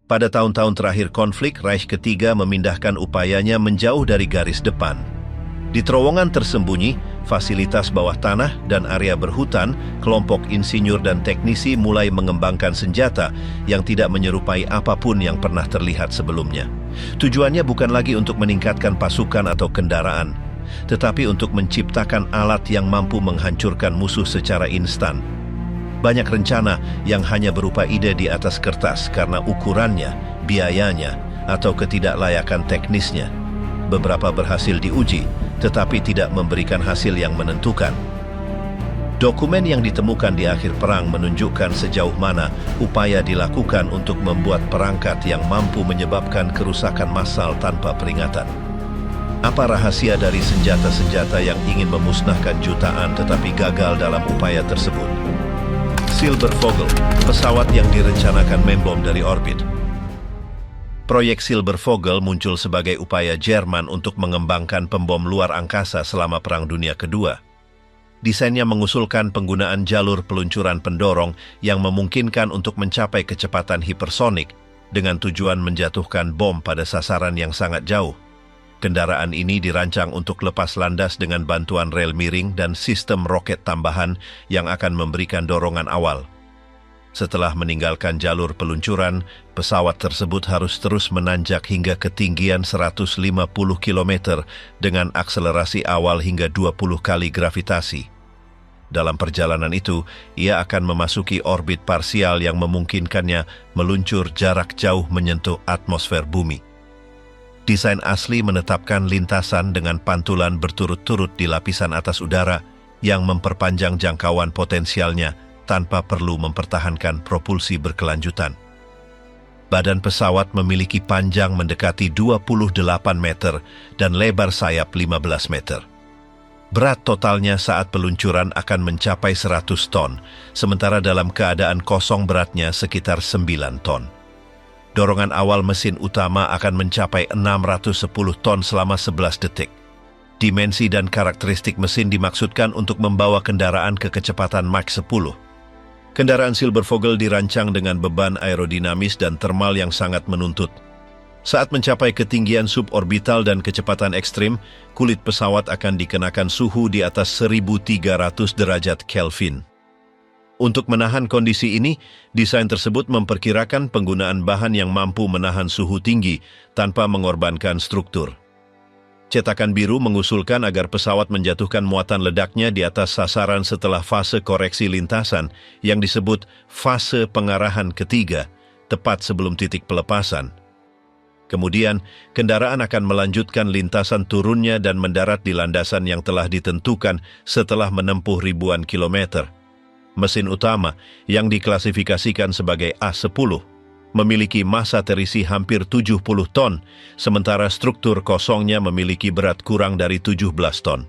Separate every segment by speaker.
Speaker 1: Pada tahun-tahun terakhir konflik, Reich ketiga memindahkan upayanya menjauh dari garis depan. Di terowongan tersembunyi, fasilitas bawah tanah, dan area berhutan, kelompok insinyur dan teknisi mulai mengembangkan senjata yang tidak menyerupai apapun yang pernah terlihat sebelumnya. Tujuannya bukan lagi untuk meningkatkan pasukan atau kendaraan, tetapi untuk menciptakan alat yang mampu menghancurkan musuh secara instan. Banyak rencana yang hanya berupa ide di atas kertas karena ukurannya, biayanya, atau ketidaklayakan teknisnya. Beberapa berhasil diuji, tetapi tidak memberikan hasil yang menentukan. Dokumen yang ditemukan di akhir perang menunjukkan sejauh mana upaya dilakukan untuk membuat perangkat yang mampu menyebabkan kerusakan massal tanpa peringatan. Apa rahasia dari senjata-senjata yang ingin memusnahkan jutaan tetapi gagal dalam upaya tersebut? Silbervogel, pesawat yang direncanakan membom dari orbit. Proyek Silbervogel muncul sebagai upaya Jerman untuk mengembangkan pembom luar angkasa selama Perang Dunia Kedua. Desainnya mengusulkan penggunaan jalur peluncuran pendorong yang memungkinkan untuk mencapai kecepatan hipersonik dengan tujuan menjatuhkan bom pada sasaran yang sangat jauh. Kendaraan ini dirancang untuk lepas landas dengan bantuan rel miring dan sistem roket tambahan yang akan memberikan dorongan awal. Setelah meninggalkan jalur peluncuran, pesawat tersebut harus terus menanjak hingga ketinggian 150 km dengan akselerasi awal hingga 20 kali gravitasi. Dalam perjalanan itu, ia akan memasuki orbit parsial yang memungkinkannya meluncur jarak jauh menyentuh atmosfer bumi. Desain asli menetapkan lintasan dengan pantulan berturut-turut di lapisan atas udara yang memperpanjang jangkauan potensialnya tanpa perlu mempertahankan propulsi berkelanjutan. Badan pesawat memiliki panjang mendekati 28 meter dan lebar sayap 15 meter. Berat totalnya saat peluncuran akan mencapai 100 ton, sementara dalam keadaan kosong beratnya sekitar 9 ton. Dorongan awal mesin utama akan mencapai 610 ton selama 11 detik. Dimensi dan karakteristik mesin dimaksudkan untuk membawa kendaraan ke kecepatan Mach 10. Kendaraan Silbervogel dirancang dengan beban aerodinamis dan termal yang sangat menuntut. Saat mencapai ketinggian suborbital dan kecepatan ekstrim, kulit pesawat akan dikenakan suhu di atas 1300 derajat Kelvin. Untuk menahan kondisi ini, desain tersebut memperkirakan penggunaan bahan yang mampu menahan suhu tinggi tanpa mengorbankan struktur. Cetakan biru mengusulkan agar pesawat menjatuhkan muatan ledaknya di atas sasaran setelah fase koreksi lintasan yang disebut fase pengarahan ketiga, tepat sebelum titik pelepasan. Kemudian, kendaraan akan melanjutkan lintasan turunnya dan mendarat di landasan yang telah ditentukan setelah menempuh ribuan kilometer. Mesin utama, yang diklasifikasikan sebagai A10, memiliki massa terisi hampir 70 ton, sementara struktur kosongnya memiliki berat kurang dari 17 ton.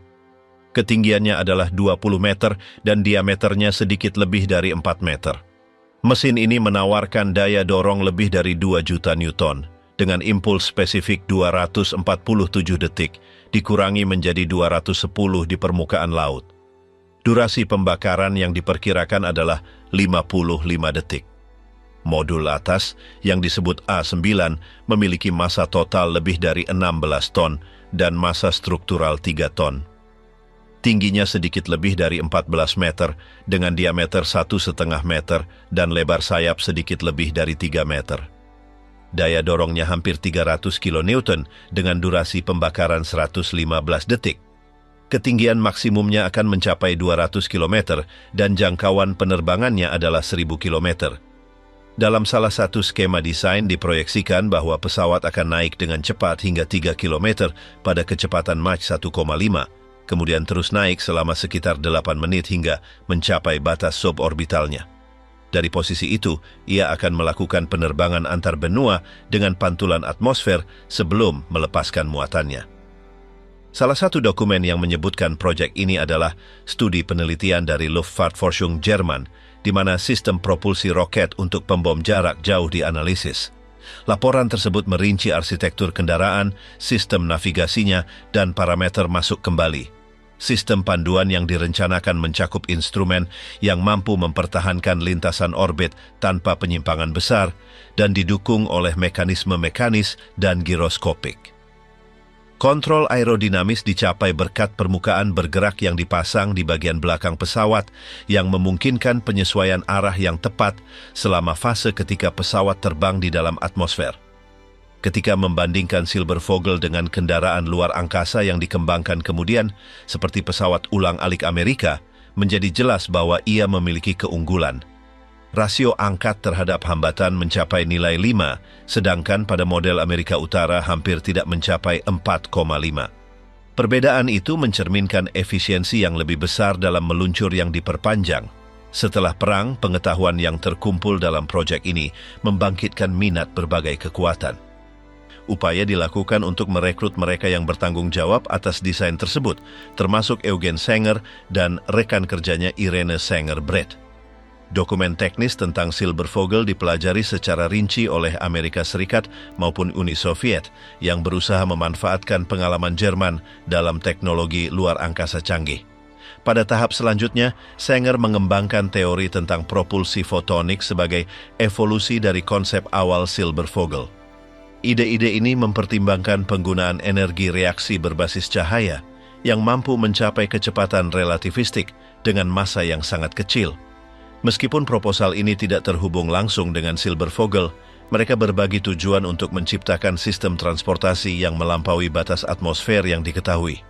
Speaker 1: Ketinggiannya adalah 20 meter dan diameternya sedikit lebih dari 4 meter. Mesin ini menawarkan daya dorong lebih dari 2 juta Newton, dengan impuls spesifik 247 detik, dikurangi menjadi 210 di permukaan laut. Durasi pembakaran yang diperkirakan adalah 55 detik. Modul atas, yang disebut A9, memiliki massa total lebih dari 16 ton dan massa struktural 3 ton. Tingginya sedikit lebih dari 14 meter dengan diameter 1,5 meter dan lebar sayap sedikit lebih dari 3 meter. Daya dorongnya hampir 300 kN dengan durasi pembakaran 115 detik. Ketinggian maksimumnya akan mencapai 200 km dan jangkauan penerbangannya adalah 1000 km. Dalam salah satu skema desain diproyeksikan bahwa pesawat akan naik dengan cepat hingga 3 km pada kecepatan Mach 1,5, kemudian terus naik selama sekitar 8 menit hingga mencapai batas suborbitalnya. Dari posisi itu, ia akan melakukan penerbangan antar benua dengan pantulan atmosfer sebelum melepaskan muatannya. Salah satu dokumen yang menyebutkan proyek ini adalah studi penelitian dari Luftfahrtforschung Jerman, di mana sistem propulsi roket untuk pembom jarak jauh dianalisis. Laporan tersebut merinci arsitektur kendaraan, sistem navigasinya, dan parameter masuk kembali. Sistem panduan yang direncanakan mencakup instrumen yang mampu mempertahankan lintasan orbit tanpa penyimpangan besar dan didukung oleh mekanisme mekanis dan giroskopik. Kontrol aerodinamis dicapai berkat permukaan bergerak yang dipasang di bagian belakang pesawat yang memungkinkan penyesuaian arah yang tepat selama fase ketika pesawat terbang di dalam atmosfer. Ketika membandingkan Silbervogel dengan kendaraan luar angkasa yang dikembangkan kemudian, seperti pesawat ulang-alik Amerika, menjadi jelas bahwa ia memiliki keunggulan. Rasio angkat terhadap hambatan mencapai nilai 5, sedangkan pada model Amerika Utara hampir tidak mencapai 4,5. Perbedaan itu mencerminkan efisiensi yang lebih besar dalam meluncur yang diperpanjang. Setelah perang, pengetahuan yang terkumpul dalam proyek ini membangkitkan minat berbagai kekuatan. Upaya dilakukan untuk merekrut mereka yang bertanggung jawab atas desain tersebut, termasuk Eugen Sanger dan rekan kerjanya Irene Sanger-Brett. Dokumen teknis tentang Silbervogel dipelajari secara rinci oleh Amerika Serikat maupun Uni Soviet yang berusaha memanfaatkan pengalaman Jerman dalam teknologi luar angkasa canggih. Pada tahap selanjutnya, Sanger mengembangkan teori tentang propulsi fotonik sebagai evolusi dari konsep awal Silbervogel. Ide-ide ini mempertimbangkan penggunaan energi reaksi berbasis cahaya yang mampu mencapai kecepatan relativistik dengan massa yang sangat kecil. Meskipun proposal ini tidak terhubung langsung dengan Silbervogel, mereka berbagi tujuan untuk menciptakan sistem transportasi yang melampaui batas atmosfer yang diketahui.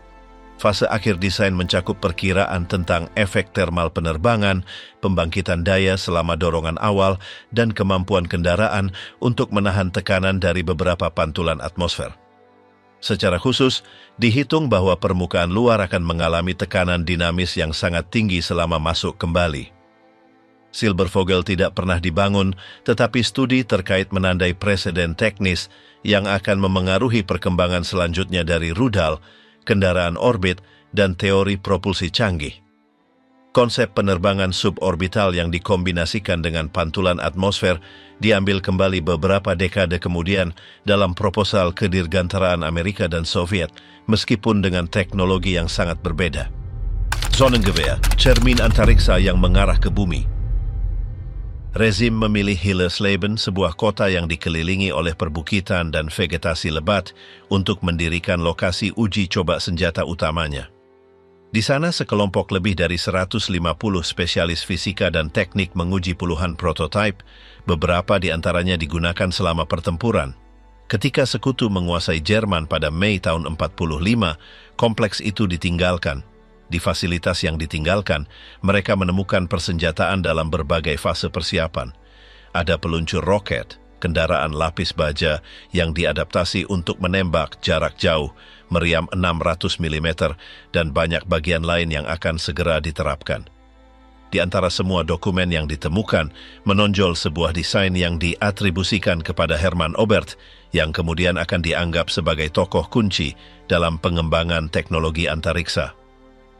Speaker 1: Fase akhir desain mencakup perkiraan tentang efek termal penerbangan, pembangkitan daya selama dorongan awal, dan kemampuan kendaraan untuk menahan tekanan dari beberapa pantulan atmosfer. Secara khusus, dihitung bahwa permukaan luar akan mengalami tekanan dinamis yang sangat tinggi selama masuk kembali. Silbervogel tidak pernah dibangun, tetapi studi terkait menandai preseden teknis yang akan memengaruhi perkembangan selanjutnya dari rudal, kendaraan orbit, dan teori propulsi canggih. Konsep penerbangan suborbital yang dikombinasikan dengan pantulan atmosfer diambil kembali beberapa dekade kemudian dalam proposal kedirgantaraan Amerika dan Soviet, meskipun dengan teknologi yang sangat berbeda. Sonnengewehr, cermin antariksa yang mengarah ke bumi. Rezim memilih Hillersleben, sebuah kota yang dikelilingi oleh perbukitan dan vegetasi lebat, untuk mendirikan lokasi uji coba senjata utamanya. Di sana sekelompok lebih dari 150 spesialis fisika dan teknik menguji puluhan prototipe, beberapa di antaranya digunakan selama pertempuran. Ketika sekutu menguasai Jerman pada Mei tahun 45, kompleks itu ditinggalkan. Di fasilitas yang ditinggalkan, mereka menemukan persenjataan dalam berbagai fase persiapan. Ada peluncur roket, kendaraan lapis baja yang diadaptasi untuk menembak jarak jauh, meriam 600 mm, dan banyak bagian lain yang akan segera diterapkan. Di antara semua dokumen yang ditemukan, menonjol sebuah desain yang diatribusikan kepada Hermann Oberth, yang kemudian akan dianggap sebagai tokoh kunci dalam pengembangan teknologi antariksa.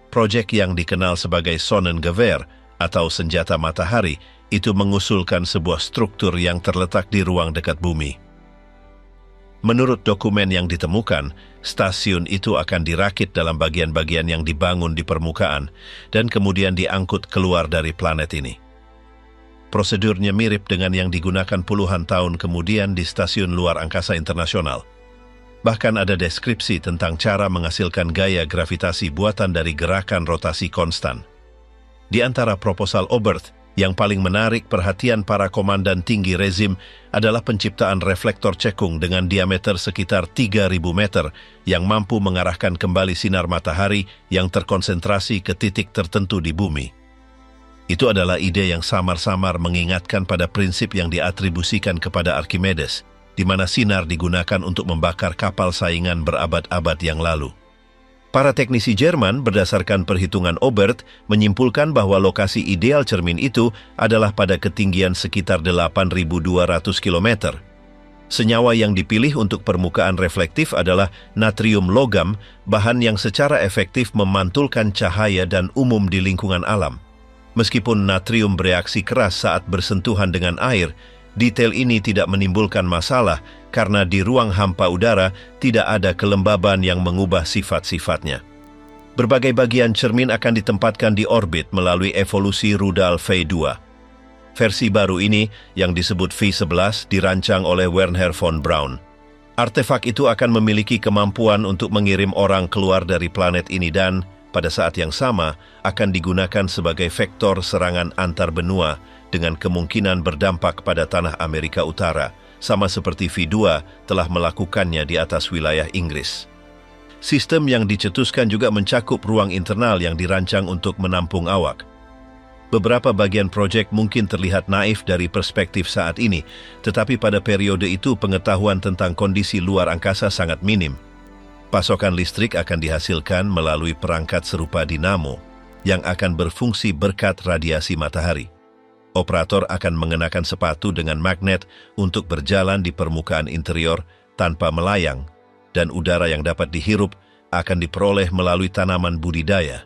Speaker 1: Proyek yang dikenal sebagai Sonnengewehr atau senjata matahari itu mengusulkan sebuah struktur yang terletak di ruang dekat bumi. Menurut dokumen yang ditemukan, stasiun itu akan dirakit dalam bagian-bagian yang dibangun di permukaan dan kemudian diangkut keluar dari planet ini. Prosedurnya mirip dengan yang digunakan puluhan tahun kemudian di Stasiun Luar Angkasa Internasional. Bahkan ada deskripsi tentang cara menghasilkan gaya gravitasi buatan dari gerakan rotasi konstan. Di antara proposal Oberth, yang paling menarik perhatian para komandan tinggi rezim adalah penciptaan reflektor cekung dengan diameter sekitar 3.000 meter yang mampu mengarahkan kembali sinar matahari yang terkonsentrasi ke titik tertentu di bumi. Itu adalah ide yang samar-samar mengingatkan pada prinsip yang diatribusikan kepada Archimedes, di mana sinar digunakan untuk membakar kapal saingan berabad-abad yang lalu. Para teknisi Jerman berdasarkan perhitungan Oberth menyimpulkan bahwa lokasi ideal cermin itu adalah pada ketinggian sekitar 8.200 km. Senyawa yang dipilih untuk permukaan reflektif adalah natrium logam, bahan yang secara efektif memantulkan cahaya dan umum di lingkungan alam. Meskipun natrium bereaksi keras saat bersentuhan dengan air, detail ini tidak menimbulkan masalah karena di ruang hampa udara tidak ada kelembaban yang mengubah sifat-sifatnya. Berbagai bagian cermin akan ditempatkan di orbit melalui evolusi rudal V2. Versi baru ini, yang disebut V11, dirancang oleh Wernher von Braun. Artefak itu akan memiliki kemampuan untuk mengirim orang keluar dari planet ini dan, pada saat yang sama, akan digunakan sebagai vektor serangan antar benua dengan kemungkinan berdampak pada tanah Amerika Utara, sama seperti V2 telah melakukannya di atas wilayah Inggris. Sistem yang dicetuskan juga mencakup ruang internal yang dirancang untuk menampung awak. Beberapa bagian proyek mungkin terlihat naif dari perspektif saat ini, tetapi pada periode itu pengetahuan tentang kondisi luar angkasa sangat minim. Pasokan listrik akan dihasilkan melalui perangkat serupa dinamo yang akan berfungsi berkat radiasi matahari. Operator akan mengenakan sepatu dengan magnet untuk berjalan di permukaan interior tanpa melayang, dan udara yang dapat dihirup akan diperoleh melalui tanaman budidaya.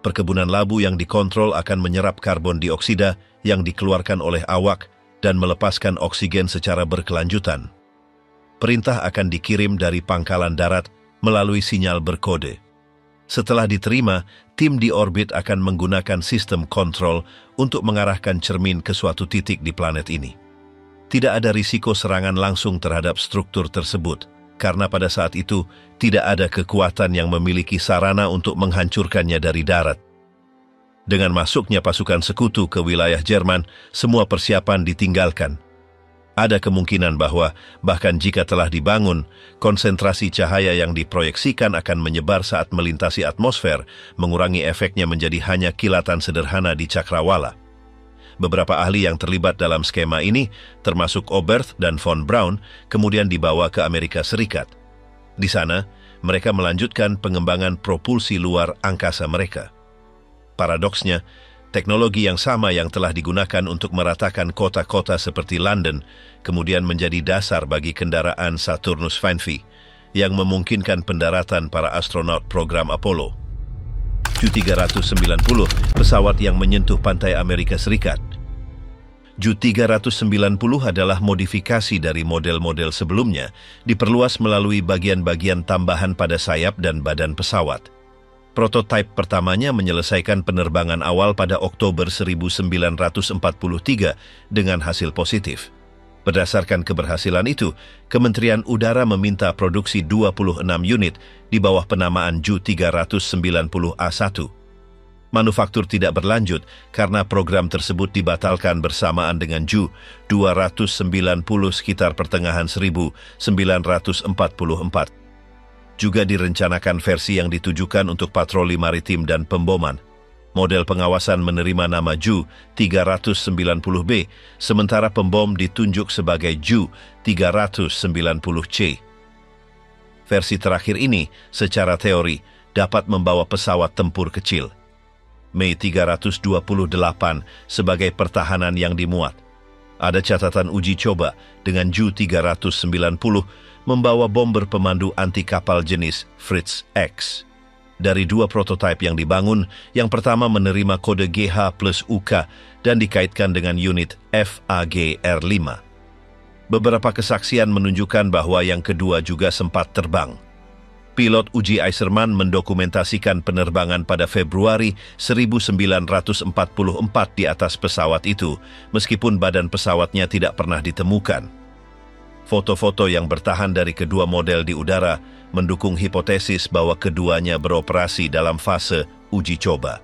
Speaker 1: Perkebunan labu yang dikontrol akan menyerap karbon dioksida yang dikeluarkan oleh awak dan melepaskan oksigen secara berkelanjutan. Perintah akan dikirim dari pangkalan darat melalui sinyal berkode. Setelah diterima, tim di orbit akan menggunakan sistem kontrol untuk mengarahkan cermin ke suatu titik di planet ini. Tidak ada risiko serangan langsung terhadap struktur tersebut, karena pada saat itu tidak ada kekuatan yang memiliki sarana untuk menghancurkannya dari darat. Dengan masuknya pasukan sekutu ke wilayah Jerman, semua persiapan ditinggalkan. Ada kemungkinan bahwa, bahkan jika telah dibangun, konsentrasi cahaya yang diproyeksikan akan menyebar saat melintasi atmosfer, mengurangi efeknya menjadi hanya kilatan sederhana di cakrawala. Beberapa ahli yang terlibat dalam skema ini, termasuk Oberth dan von Braun, kemudian dibawa ke Amerika Serikat. Di sana, mereka melanjutkan pengembangan propulsi luar angkasa mereka. Paradoksnya, teknologi yang sama yang telah digunakan untuk meratakan kota-kota seperti London, kemudian menjadi dasar bagi kendaraan Saturnus V, yang memungkinkan pendaratan para astronot program Apollo. Ju-390, pesawat yang menyentuh pantai Amerika Serikat. Ju-390 adalah modifikasi dari model-model sebelumnya, diperluas melalui bagian-bagian tambahan pada sayap dan badan pesawat. Prototipe pertamanya menyelesaikan penerbangan awal pada Oktober 1943 dengan hasil positif. Berdasarkan keberhasilan itu, Kementerian Udara meminta produksi 26 unit di bawah penamaan Ju-390A1. Manufaktur tidak berlanjut karena program tersebut dibatalkan bersamaan dengan Ju-290 sekitar pertengahan 1944. Juga direncanakan versi yang ditujukan untuk patroli maritim dan pemboman. Model pengawasan menerima nama Ju-390B, sementara pembom ditunjuk sebagai Ju-390C. Versi terakhir ini, secara teori, dapat membawa pesawat tempur kecil. Mei 328 sebagai pertahanan yang dimuat. Ada catatan uji coba dengan Ju-390 membawa bomber pemandu anti-kapal jenis Fritz X. Dari dua prototipe yang dibangun, yang pertama menerima kode GH+UK dan dikaitkan dengan unit FAGR-5. Beberapa kesaksian menunjukkan bahwa yang kedua juga sempat terbang. Pilot uji Eiserman mendokumentasikan penerbangan pada Februari 1944 di atas pesawat itu, meskipun badan pesawatnya tidak pernah ditemukan. Foto-foto yang bertahan dari kedua model di udara mendukung hipotesis bahwa keduanya beroperasi dalam fase uji coba.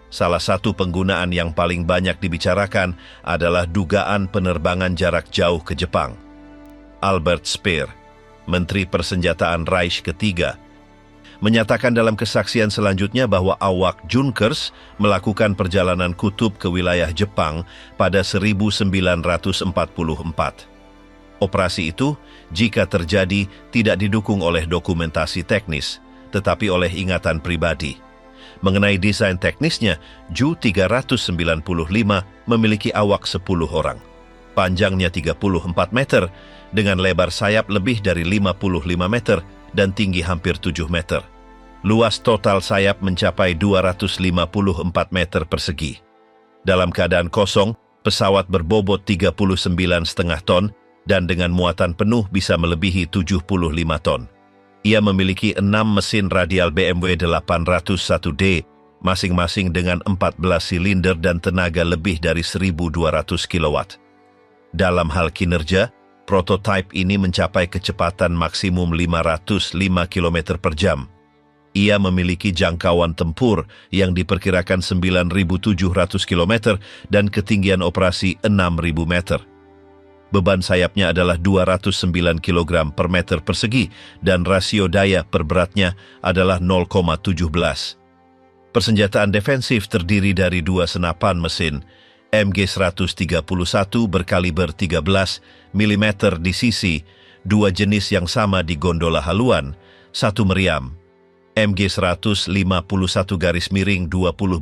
Speaker 1: Salah satu penggunaan yang paling banyak dibicarakan adalah dugaan penerbangan jarak jauh ke Jepang. Albert Speer, Menteri Persenjataan Reich ketiga, menyatakan dalam kesaksian selanjutnya bahwa awak Junkers melakukan perjalanan kutub ke wilayah Jepang pada 1944. Operasi itu, jika terjadi, tidak didukung oleh dokumentasi teknis, tetapi oleh ingatan pribadi. Mengenai desain teknisnya, Ju-395 memiliki awak 10 orang. Panjangnya 34 meter, dengan lebar sayap lebih dari 55 meter dan tinggi hampir 7 meter. Luas total sayap mencapai 254 meter persegi. Dalam keadaan kosong, pesawat berbobot 39,5 ton dan dengan muatan penuh bisa melebihi 75 ton. Ia memiliki 6 mesin radial BMW 801D, masing-masing dengan 14 silinder dan tenaga lebih dari 1.200 kW. Dalam hal kinerja, prototipe ini mencapai kecepatan maksimum 505 km per jam. Ia memiliki jangkauan tempur yang diperkirakan 9.700 km dan ketinggian operasi 6.000 meter. Beban sayapnya adalah 209 kg per meter persegi dan rasio daya per beratnya adalah 0,17. Persenjataan defensif terdiri dari 2 senapan mesin MG131 berkaliber 13 mm di sisi, 2 jenis yang sama di gondola haluan, 1 meriam MG151-20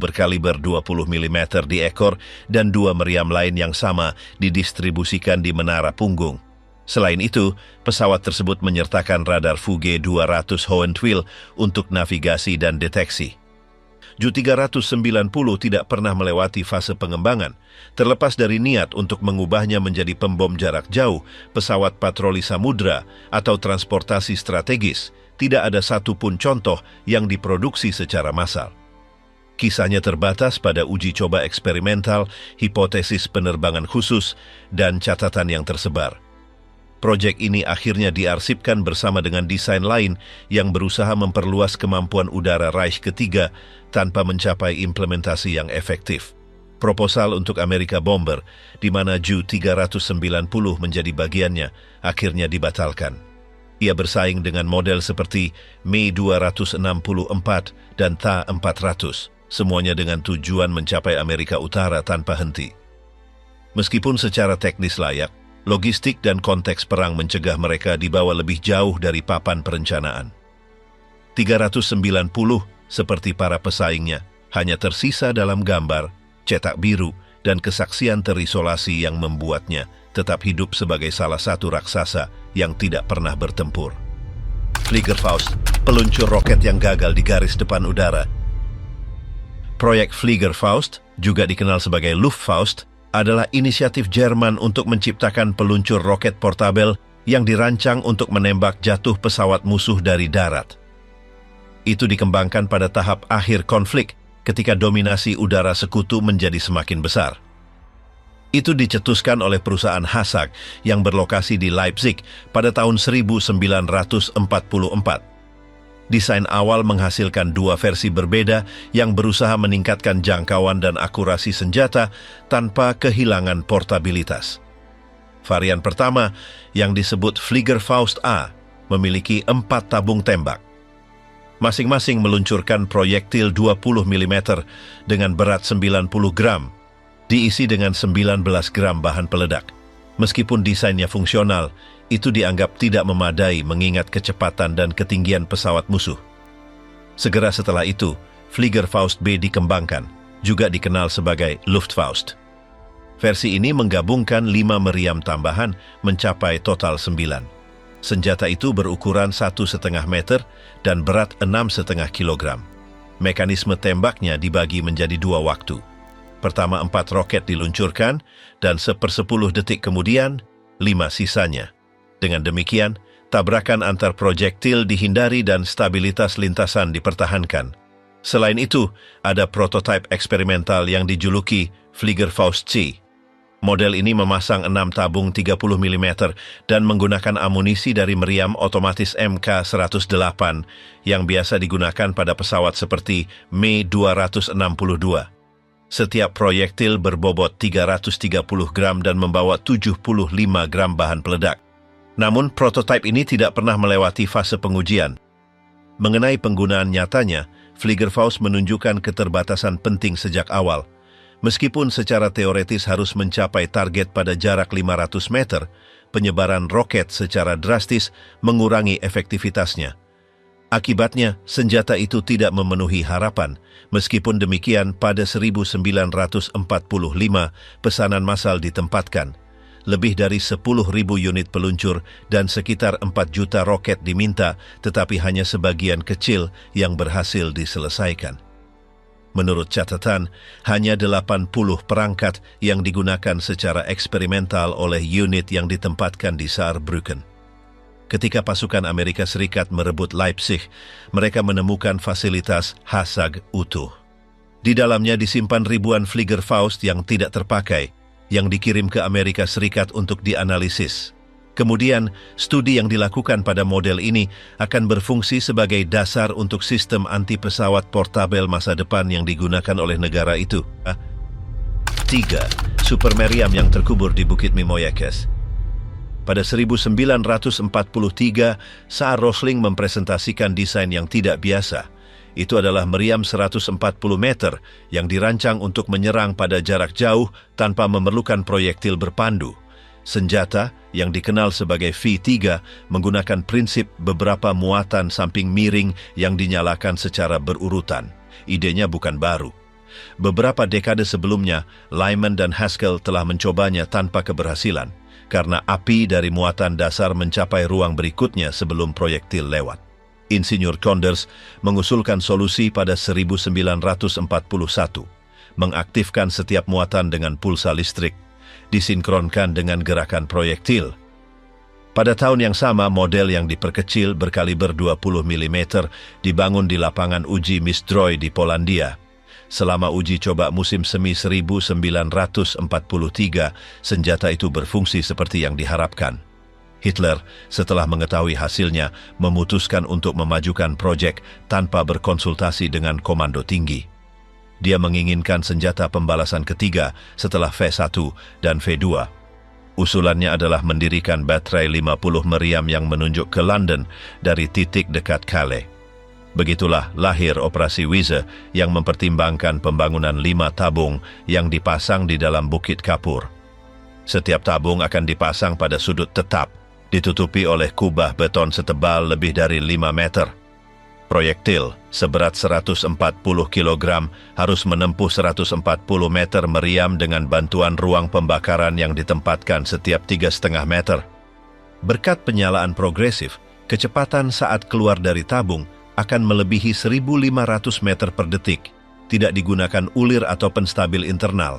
Speaker 1: berkaliber 20 mm di ekor dan 2 meriam lain yang sama didistribusikan di menara punggung. Selain itu, pesawat tersebut menyertakan radar Fuge 200 Hohenwheel untuk navigasi dan deteksi. Ju-390 tidak pernah melewati fase pengembangan. Terlepas dari niat untuk mengubahnya menjadi pembom jarak jauh, pesawat patroli samudra, atau transportasi strategis, tidak ada satupun contoh yang diproduksi secara massal. Kisahnya terbatas pada uji coba eksperimental, hipotesis penerbangan khusus, dan catatan yang tersebar. Proyek ini akhirnya diarsipkan bersama dengan desain lain yang berusaha memperluas kemampuan udara Reich ketiga tanpa mencapai implementasi yang efektif. Proposal untuk Amerika Bomber, di mana Ju-390 menjadi bagiannya, akhirnya dibatalkan. Ia bersaing dengan model seperti Me-264 dan Ta-400, semuanya dengan tujuan mencapai Amerika Utara tanpa henti. Meskipun secara teknis layak, logistik dan konteks perang mencegah mereka dibawa lebih jauh dari papan perencanaan. 390, seperti para pesaingnya, hanya tersisa dalam gambar, cetak biru, dan kesaksian terisolasi yang membuatnya tetap hidup sebagai salah satu raksasa yang tidak pernah bertempur. Fliegerfaust, peluncur roket yang gagal di garis depan udara. Proyek Fliegerfaust, juga dikenal sebagai Luftfaust, adalah inisiatif Jerman untuk menciptakan peluncur roket portabel yang dirancang untuk menembak jatuh pesawat musuh dari darat. Itu dikembangkan pada tahap akhir konflik ketika dominasi udara sekutu menjadi semakin besar. Itu dicetuskan oleh perusahaan Hasag yang berlokasi di Leipzig pada tahun 1944. Desain awal menghasilkan 2 versi berbeda yang berusaha meningkatkan jangkauan dan akurasi senjata tanpa kehilangan portabilitas. Varian pertama, yang disebut Fliegerfaust A, memiliki 4 tabung tembak. Masing-masing meluncurkan proyektil 20 mm dengan berat 90 gram, diisi dengan 19 gram bahan peledak. Meskipun desainnya fungsional, itu dianggap tidak memadai mengingat kecepatan dan ketinggian pesawat musuh. Segera setelah itu, Fliegerfaust B dikembangkan, juga dikenal sebagai Luftfaust. Versi ini menggabungkan 5 meriam tambahan mencapai total 9. Senjata itu berukuran 1,5 meter dan berat 6,5 kilogram. Mekanisme tembaknya dibagi menjadi 2 waktu. Pertama 4 roket diluncurkan, dan 1/10 detik kemudian, 5 sisanya. Dengan demikian, tabrakan antar proyektil dihindari dan stabilitas lintasan dipertahankan. Selain itu, ada prototipe eksperimental yang dijuluki Fliegerfaust C. Model ini memasang 6 tabung 30 mm dan menggunakan amunisi dari meriam otomatis MK-108 yang biasa digunakan pada pesawat seperti Me-262. Setiap proyektil berbobot 330 gram dan membawa 75 gram bahan peledak. Namun, prototipe ini tidak pernah melewati fase pengujian. Mengenai penggunaan nyatanya, Fliegerfaust menunjukkan keterbatasan penting sejak awal. Meskipun secara teoretis harus mencapai target pada jarak 500 meter, penyebaran roket secara drastis mengurangi efektivitasnya. Akibatnya, senjata itu tidak memenuhi harapan. Meskipun demikian, pada 1945 pesanan massal ditempatkan. Lebih dari 10.000 unit peluncur dan sekitar 4 juta roket diminta, tetapi hanya sebagian kecil yang berhasil diselesaikan. Menurut catatan, hanya 80 perangkat yang digunakan secara eksperimental oleh unit yang ditempatkan di Saarbrücken. Ketika pasukan Amerika Serikat merebut Leipzig, mereka menemukan fasilitas HASAG utuh. Di dalamnya disimpan ribuan Fliegerfaust yang tidak terpakai, yang dikirim ke Amerika Serikat untuk dianalisis. Kemudian, studi yang dilakukan pada model ini akan berfungsi sebagai dasar untuk sistem anti-pesawat portabel masa depan yang digunakan oleh negara itu. 3. Super Meriam yang terkubur di Bukit Mimoyekes. Pada 1943, Saar Rosling mempresentasikan desain yang tidak biasa. Itu adalah meriam 140 meter yang dirancang untuk menyerang pada jarak jauh tanpa memerlukan proyektil berpandu. Senjata yang dikenal sebagai V3 menggunakan prinsip beberapa muatan samping miring yang dinyalakan secara berurutan. Idenya bukan baru. Beberapa dekade sebelumnya, Lyman dan Haskell telah mencobanya tanpa keberhasilan, karena api dari muatan dasar mencapai ruang berikutnya sebelum proyektil lewat. Insinyur Conders mengusulkan solusi pada 1941, mengaktifkan setiap muatan dengan pulsa listrik, disinkronkan dengan gerakan proyektil. Pada tahun yang sama, model yang diperkecil berkaliber 20 mm dibangun di lapangan uji Misdroy di Polandia. Selama uji coba musim semi 1943, senjata itu berfungsi seperti yang diharapkan. Hitler, setelah mengetahui hasilnya, memutuskan untuk memajukan proyek tanpa berkonsultasi dengan komando tinggi. Dia menginginkan senjata pembalasan ketiga setelah V1 dan V2. Usulannya adalah mendirikan baterai 50 meriam yang menunjuk ke London dari titik dekat Calais. Begitulah lahir Operasi Wiese yang mempertimbangkan pembangunan 5 tabung yang dipasang di dalam Bukit Kapur. Setiap tabung akan dipasang pada sudut tetap, ditutupi oleh kubah beton setebal lebih dari 5 meter. Proyektil seberat 140 kg harus menempuh 140 meter meriam dengan bantuan ruang pembakaran yang ditempatkan setiap 3,5 meter. Berkat penyalaan progresif, kecepatan saat keluar dari tabung akan melebihi 1.500 meter per detik, tidak digunakan ulir atau penstabil internal.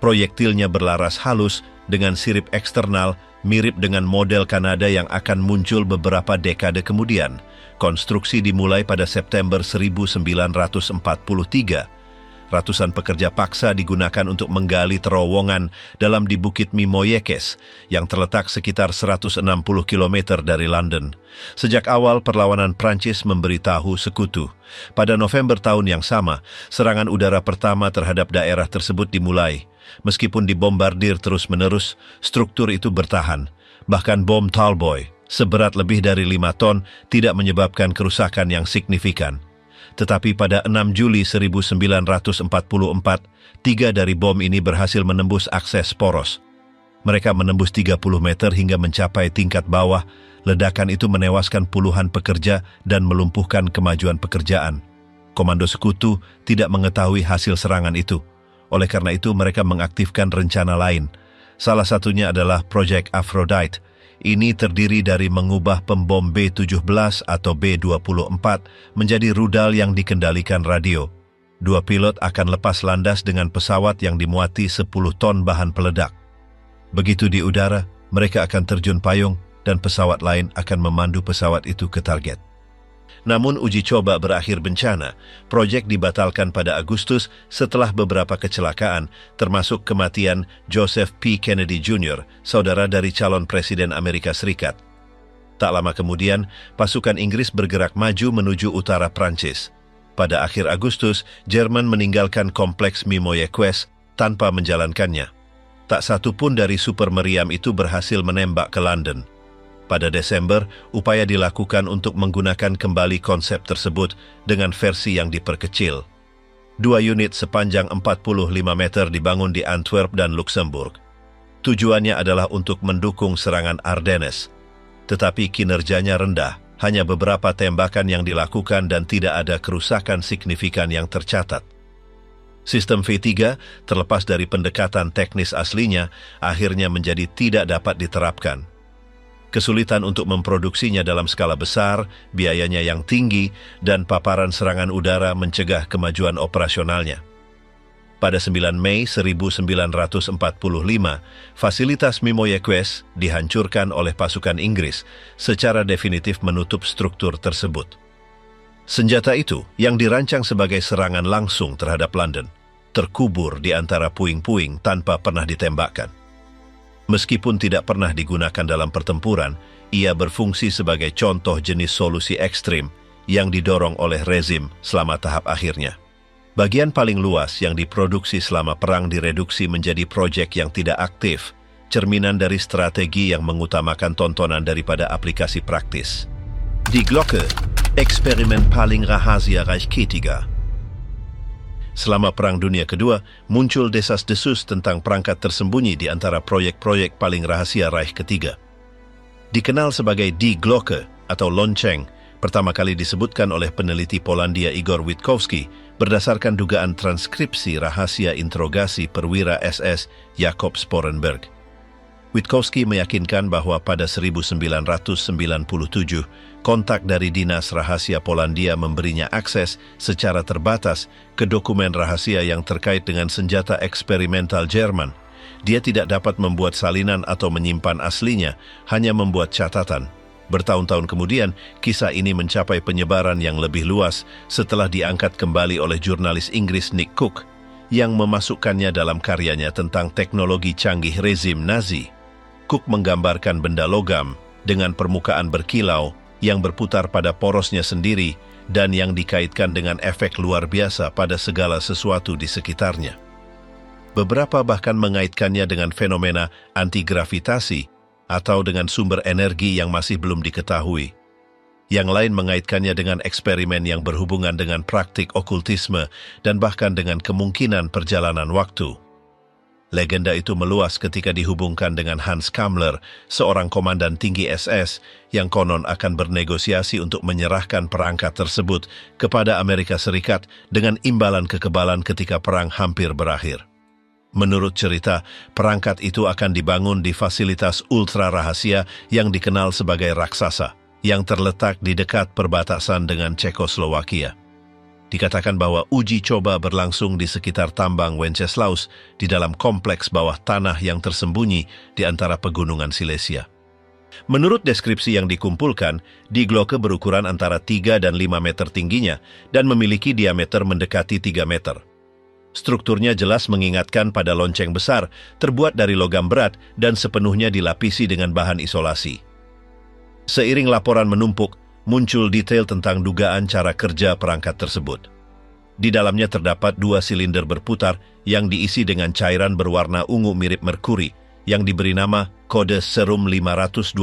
Speaker 1: Proyektilnya berlaras halus dengan sirip eksternal mirip dengan model Kanada yang akan muncul beberapa dekade kemudian. Konstruksi dimulai pada September 1943. Ratusan pekerja paksa digunakan untuk menggali terowongan dalam di Bukit Mimoyekes yang terletak sekitar 160 km dari London. Sejak awal perlawanan Prancis memberitahu sekutu. Pada November tahun yang sama, serangan udara pertama terhadap daerah tersebut dimulai. Meskipun dibombardir terus-menerus, struktur itu bertahan. Bahkan bom Tallboy, seberat lebih dari 5 ton, tidak menyebabkan kerusakan yang signifikan. Tetapi pada 6 Juli 1944, 3 dari bom ini berhasil menembus akses poros. Mereka menembus 30 meter hingga mencapai tingkat bawah. Ledakan itu menewaskan puluhan pekerja dan melumpuhkan kemajuan pekerjaan. Komando sekutu tidak mengetahui hasil serangan itu. Oleh karena itu mereka mengaktifkan rencana lain. Salah satunya adalah Project Aphrodite. Ini terdiri dari mengubah pembom B-17 atau B-24 menjadi rudal yang dikendalikan radio. 2 pilot akan lepas landas dengan pesawat yang dimuati 10 ton bahan peledak. Begitu di udara, mereka akan terjun payung dan pesawat lain akan memandu pesawat itu ke target. Namun uji coba berakhir bencana. Proyek dibatalkan pada Agustus setelah beberapa kecelakaan, termasuk kematian Joseph P. Kennedy Jr., saudara dari calon Presiden Amerika Serikat. Tak lama kemudian, pasukan Inggris bergerak maju menuju utara Prancis. Pada akhir Agustus, Jerman meninggalkan kompleks Mimoyekes tanpa menjalankannya. Tak satu pun dari super meriam itu berhasil menembak ke London. Pada Desember, upaya dilakukan untuk menggunakan kembali konsep tersebut dengan versi yang diperkecil. 2 unit sepanjang 45 meter dibangun di Antwerp dan Luxembourg. Tujuannya adalah untuk mendukung serangan Ardennes. Tetapi kinerjanya rendah, hanya beberapa tembakan yang dilakukan dan tidak ada kerusakan signifikan yang tercatat. Sistem V3, terlepas dari pendekatan teknis aslinya, akhirnya menjadi tidak dapat diterapkan. Kesulitan untuk memproduksinya dalam skala besar, biayanya yang tinggi, dan paparan serangan udara mencegah kemajuan operasionalnya. Pada 9 Mei 1945, fasilitas Mimoyeques dihancurkan oleh pasukan Inggris, secara definitif menutup struktur tersebut. Senjata itu, yang dirancang sebagai serangan langsung terhadap London, terkubur di antara puing-puing tanpa pernah ditembakkan. Meskipun tidak pernah digunakan dalam pertempuran, ia berfungsi sebagai contoh jenis solusi ekstrim yang didorong oleh rezim selama tahap akhirnya. Bagian paling luas yang diproduksi selama perang direduksi menjadi proyek yang tidak aktif, cerminan dari strategi yang mengutamakan tontonan daripada aplikasi praktis. Die Glocke, eksperimen paling rahasia Reich ketiga. Selama Perang Dunia Kedua, muncul desas-desus tentang perangkat tersembunyi di antara proyek-proyek paling rahasia Reich ketiga. Dikenal sebagai Die Glocke atau lonceng, pertama kali disebutkan oleh peneliti Polandia Igor Witkowski berdasarkan dugaan transkripsi rahasia interogasi perwira SS Jakob Sporenberg. Witkowski meyakinkan bahwa pada 1997, kontak dari Dinas Rahasia Polandia memberinya akses secara terbatas ke dokumen rahasia yang terkait dengan senjata eksperimental Jerman. Dia tidak dapat membuat salinan atau menyimpan aslinya, hanya membuat catatan. Bertahun-tahun kemudian, kisah ini mencapai penyebaran yang lebih luas setelah diangkat kembali oleh jurnalis Inggris Nick Cook yang memasukkannya dalam karyanya tentang teknologi canggih rezim Nazi. Cook menggambarkan benda logam dengan permukaan berkilau yang berputar pada porosnya sendiri dan yang dikaitkan dengan efek luar biasa pada segala sesuatu di sekitarnya. Beberapa bahkan mengaitkannya dengan fenomena antigravitasi atau dengan sumber energi yang masih belum diketahui. Yang lain mengaitkannya dengan eksperimen yang berhubungan dengan praktik okultisme dan bahkan dengan kemungkinan perjalanan waktu. Legenda itu meluas ketika dihubungkan dengan Hans Kammler, seorang komandan tinggi SS yang konon akan bernegosiasi untuk menyerahkan perangkat tersebut kepada Amerika Serikat dengan imbalan kekebalan ketika perang hampir berakhir. Menurut cerita, perangkat itu akan dibangun di fasilitas ultra rahasia yang dikenal sebagai Raksasa, yang terletak di dekat perbatasan dengan Cekoslowakia. Dikatakan bahwa uji coba berlangsung di sekitar tambang Wenceslaus di dalam kompleks bawah tanah yang tersembunyi di antara pegunungan Silesia. Menurut deskripsi yang dikumpulkan, Die Glocke berukuran antara 3 dan 5 meter tingginya dan memiliki diameter mendekati 3 meter. Strukturnya jelas mengingatkan pada lonceng besar, terbuat dari logam berat dan sepenuhnya dilapisi dengan bahan isolasi. Seiring laporan menumpuk, muncul detail tentang dugaan cara kerja perangkat tersebut. Di dalamnya terdapat 2 silinder berputar yang diisi dengan cairan berwarna ungu mirip merkuri, yang diberi nama kode serum 525.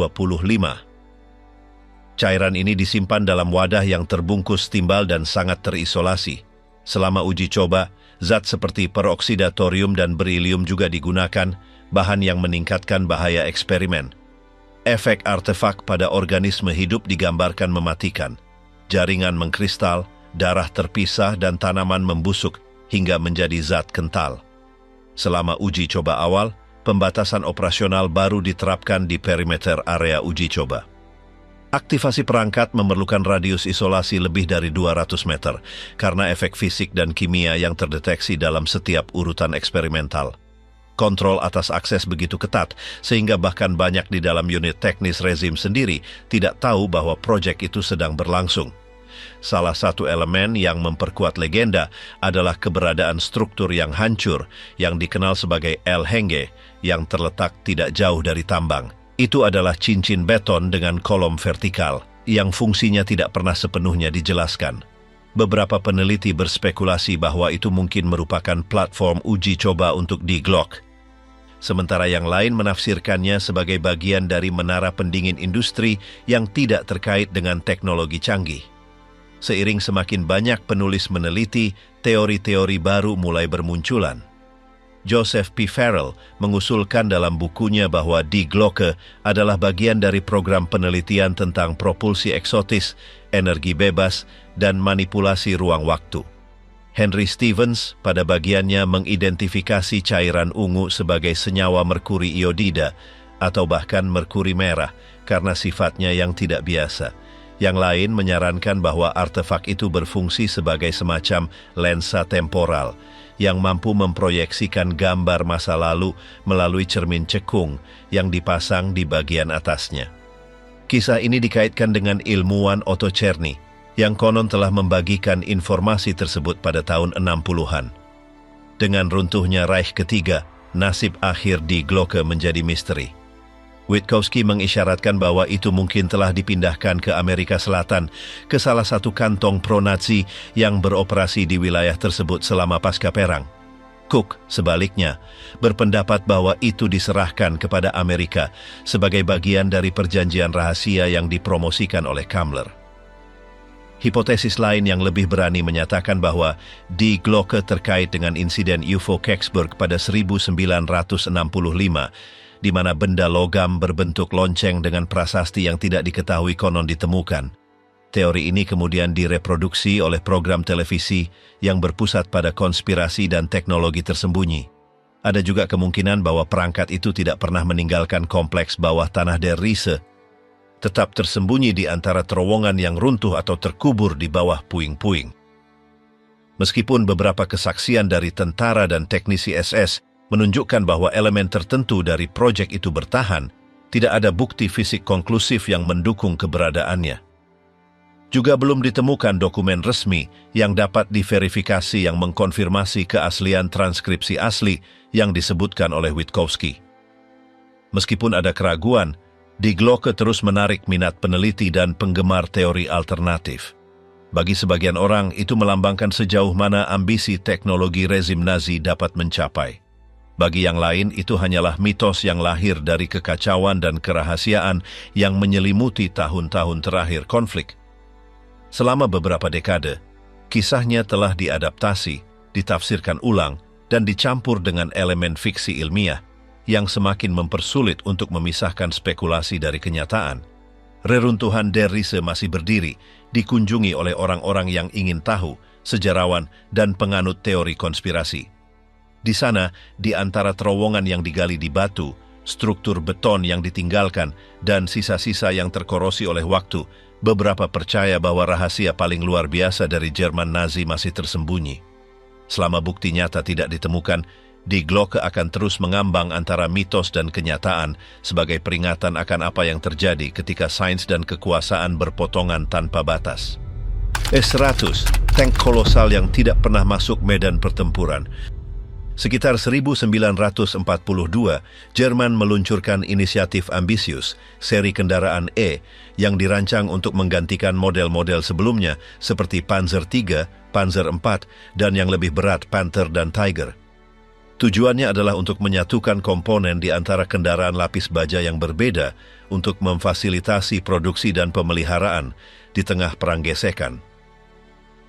Speaker 1: Cairan ini disimpan dalam wadah yang terbungkus timbal dan sangat terisolasi. Selama uji coba, zat seperti peroksida thorium dan berilium juga digunakan, bahan yang meningkatkan bahaya eksperimen. Efek artefak pada organisme hidup digambarkan mematikan. Jaringan mengkristal, darah terpisah dan tanaman membusuk hingga menjadi zat kental. Selama uji coba awal, pembatasan operasional baru diterapkan di perimeter area uji coba. Aktivasi perangkat memerlukan radius isolasi lebih dari 200 meter karena efek fisik dan kimia yang terdeteksi dalam setiap urutan eksperimental. Kontrol atas akses begitu ketat sehingga bahkan banyak di dalam unit teknis rezim sendiri tidak tahu bahwa proyek itu sedang berlangsung. Salah satu elemen yang memperkuat legenda adalah keberadaan struktur yang hancur yang dikenal sebagai El Henge yang terletak tidak jauh dari tambang. Itu adalah cincin beton dengan kolom vertikal yang fungsinya tidak pernah sepenuhnya dijelaskan. Beberapa peneliti berspekulasi bahwa itu mungkin merupakan platform uji coba untuk Die Glocke. Sementara yang lain menafsirkannya sebagai bagian dari menara pendingin industri yang tidak terkait dengan teknologi canggih. Seiring semakin banyak penulis meneliti, teori-teori baru mulai bermunculan. Joseph P. Farrell mengusulkan dalam bukunya bahwa Die Glocke adalah bagian dari program penelitian tentang propulsi eksotis, energi bebas, dan manipulasi ruang waktu. Henry Stevens pada bagiannya mengidentifikasi cairan ungu sebagai senyawa merkuri iodida atau bahkan merkuri merah karena sifatnya yang tidak biasa. Yang lain menyarankan bahwa artefak itu berfungsi sebagai semacam lensa temporal yang mampu memproyeksikan gambar masa lalu melalui cermin cekung yang dipasang di bagian atasnya. Kisah ini dikaitkan dengan ilmuwan Otto Czerny yang konon telah membagikan informasi tersebut pada tahun 60-an. Dengan runtuhnya Reich ketiga, nasib akhir Die Glocke menjadi misteri. Witkowski mengisyaratkan bahwa itu mungkin telah dipindahkan ke Amerika Selatan ke salah satu kantong pro-Nazi yang beroperasi di wilayah tersebut selama pasca perang. Cook, sebaliknya, berpendapat bahwa itu diserahkan kepada Amerika sebagai bagian dari perjanjian rahasia yang dipromosikan oleh Kammler. Hipotesis lain yang lebih berani menyatakan bahwa Die Glocke terkait dengan insiden UFO Kecksburg pada 1965, di mana benda logam berbentuk lonceng dengan prasasti yang tidak diketahui konon ditemukan. Teori ini kemudian direproduksi oleh program televisi yang berpusat pada konspirasi dan teknologi tersembunyi. Ada juga kemungkinan bahwa perangkat itu tidak pernah meninggalkan kompleks bawah tanah Der Riese, tetap tersembunyi di antara terowongan yang runtuh atau terkubur di bawah puing-puing. Meskipun beberapa kesaksian dari tentara dan teknisi SS menunjukkan bahwa elemen tertentu dari proyek itu bertahan, tidak ada bukti fisik konklusif yang mendukung keberadaannya. Juga belum ditemukan dokumen resmi yang dapat diverifikasi yang mengkonfirmasi keaslian transkripsi asli yang disebutkan oleh Witkowski. Meskipun ada keraguan, Die Glocke terus menarik minat peneliti dan penggemar teori alternatif. Bagi sebagian orang, itu melambangkan sejauh mana ambisi teknologi rezim Nazi dapat mencapai. Bagi yang lain, itu hanyalah mitos yang lahir dari kekacauan dan kerahasiaan yang menyelimuti tahun-tahun terakhir konflik. Selama beberapa dekade, kisahnya telah diadaptasi, ditafsirkan ulang, dan dicampur dengan elemen fiksi ilmiah yang semakin mempersulit untuk memisahkan spekulasi dari kenyataan. Reruntuhan Der Riese masih berdiri, dikunjungi oleh orang-orang yang ingin tahu, sejarawan, dan penganut teori konspirasi. Di sana, di antara terowongan yang digali di batu, struktur beton yang ditinggalkan, dan sisa-sisa yang terkorosi oleh waktu, beberapa percaya bahwa rahasia paling luar biasa dari Jerman Nazi masih tersembunyi. Selama bukti nyata tidak ditemukan, Die Glocke akan terus mengambang antara mitos dan kenyataan sebagai peringatan akan apa yang terjadi ketika sains dan kekuasaan berpotongan tanpa batas. S-100, tank kolosal yang tidak pernah masuk medan pertempuran. Sekitar 1942, Jerman meluncurkan inisiatif ambisius, seri kendaraan E, yang dirancang untuk menggantikan model-model sebelumnya seperti Panzer III, Panzer IV, dan yang lebih berat Panther dan Tiger. Tujuannya adalah untuk menyatukan komponen di antara kendaraan lapis baja yang berbeda untuk memfasilitasi produksi dan pemeliharaan di tengah perang gesekan.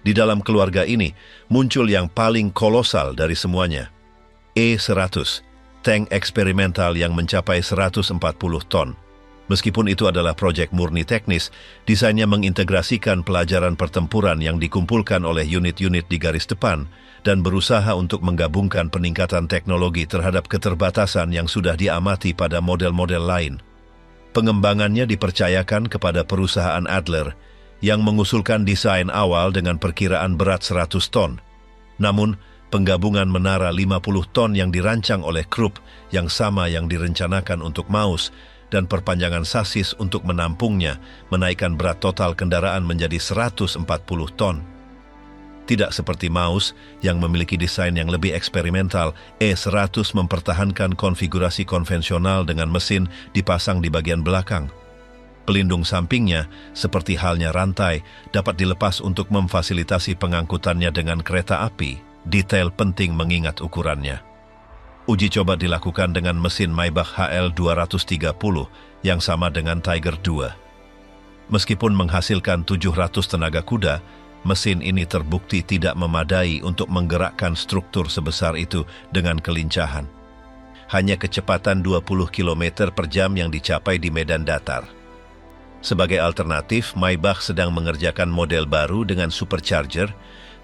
Speaker 1: Di dalam keluarga ini, muncul yang paling kolosal dari semuanya. E-100, tank eksperimental yang mencapai 140 ton. Meskipun itu adalah proyek murni teknis, desainnya mengintegrasikan pelajaran pertempuran yang dikumpulkan oleh unit-unit di garis depan dan berusaha untuk menggabungkan peningkatan teknologi terhadap keterbatasan yang sudah diamati pada model-model lain. Pengembangannya dipercayakan kepada perusahaan Adler yang mengusulkan desain awal dengan perkiraan berat 100 ton. Namun, penggabungan menara 50 ton yang dirancang oleh Krupp yang sama yang direncanakan untuk Maus dan perpanjangan sasis untuk menampungnya menaikkan berat total kendaraan menjadi 140 ton. Tidak seperti Maus yang memiliki desain yang lebih eksperimental, E-100 mempertahankan konfigurasi konvensional dengan mesin dipasang di bagian belakang. Pelindung sampingnya, seperti halnya rantai, dapat dilepas untuk memfasilitasi pengangkutannya dengan kereta api. Detail penting mengingat ukurannya. Uji coba dilakukan dengan mesin Maybach HL230 yang sama dengan Tiger II. Meskipun menghasilkan 700 tenaga kuda, mesin ini terbukti tidak memadai untuk menggerakkan struktur sebesar itu dengan kelincahan. Hanya kecepatan 20 km per jam yang dicapai di medan datar. Sebagai alternatif, Maybach sedang mengerjakan model baru dengan supercharger,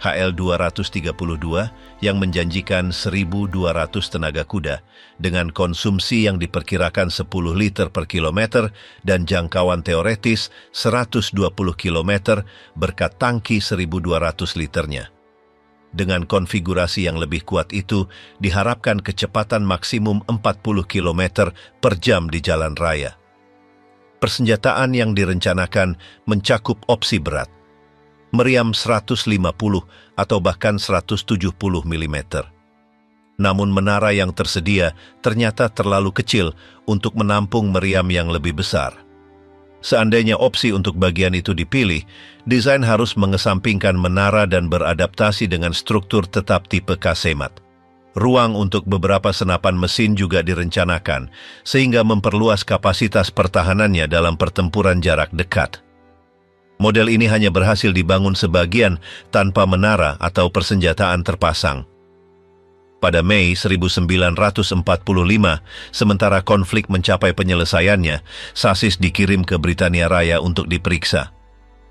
Speaker 1: HL-232 yang menjanjikan 1.200 tenaga kuda dengan konsumsi yang diperkirakan 10 liter per kilometer dan jangkauan teoretis 120 kilometer berkat tangki 1.200 liternya. Dengan konfigurasi yang lebih kuat itu, diharapkan kecepatan maksimum 40 km per jam di jalan raya. Persenjataan yang direncanakan mencakup opsi berat, meriam 150 atau bahkan 170 mm. Namun menara yang tersedia ternyata terlalu kecil untuk menampung meriam yang lebih besar. Seandainya opsi untuk bagian itu dipilih, desain harus mengesampingkan menara dan beradaptasi dengan struktur tetap tipe kasemat. Ruang untuk beberapa senapan mesin juga direncanakan, sehingga memperluas kapasitas pertahanannya dalam pertempuran jarak dekat. Model ini hanya berhasil dibangun sebagian tanpa menara atau persenjataan terpasang. Pada Mei 1945, sementara konflik mencapai penyelesaiannya, sasis dikirim ke Britania Raya untuk diperiksa.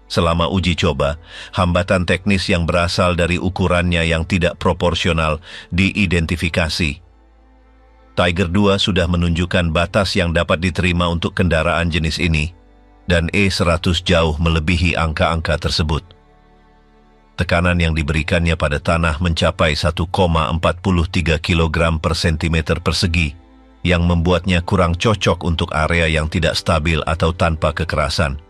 Speaker 1: Selama uji coba, hambatan teknis yang berasal dari ukurannya yang tidak proporsional diidentifikasi. Tiger II sudah menunjukkan batas yang dapat diterima untuk kendaraan jenis ini, dan E100 jauh melebihi angka-angka tersebut. Tekanan yang diberikannya pada tanah mencapai 1,43 kg per cm persegi, yang membuatnya kurang cocok untuk area yang tidak stabil atau tanpa kekerasan.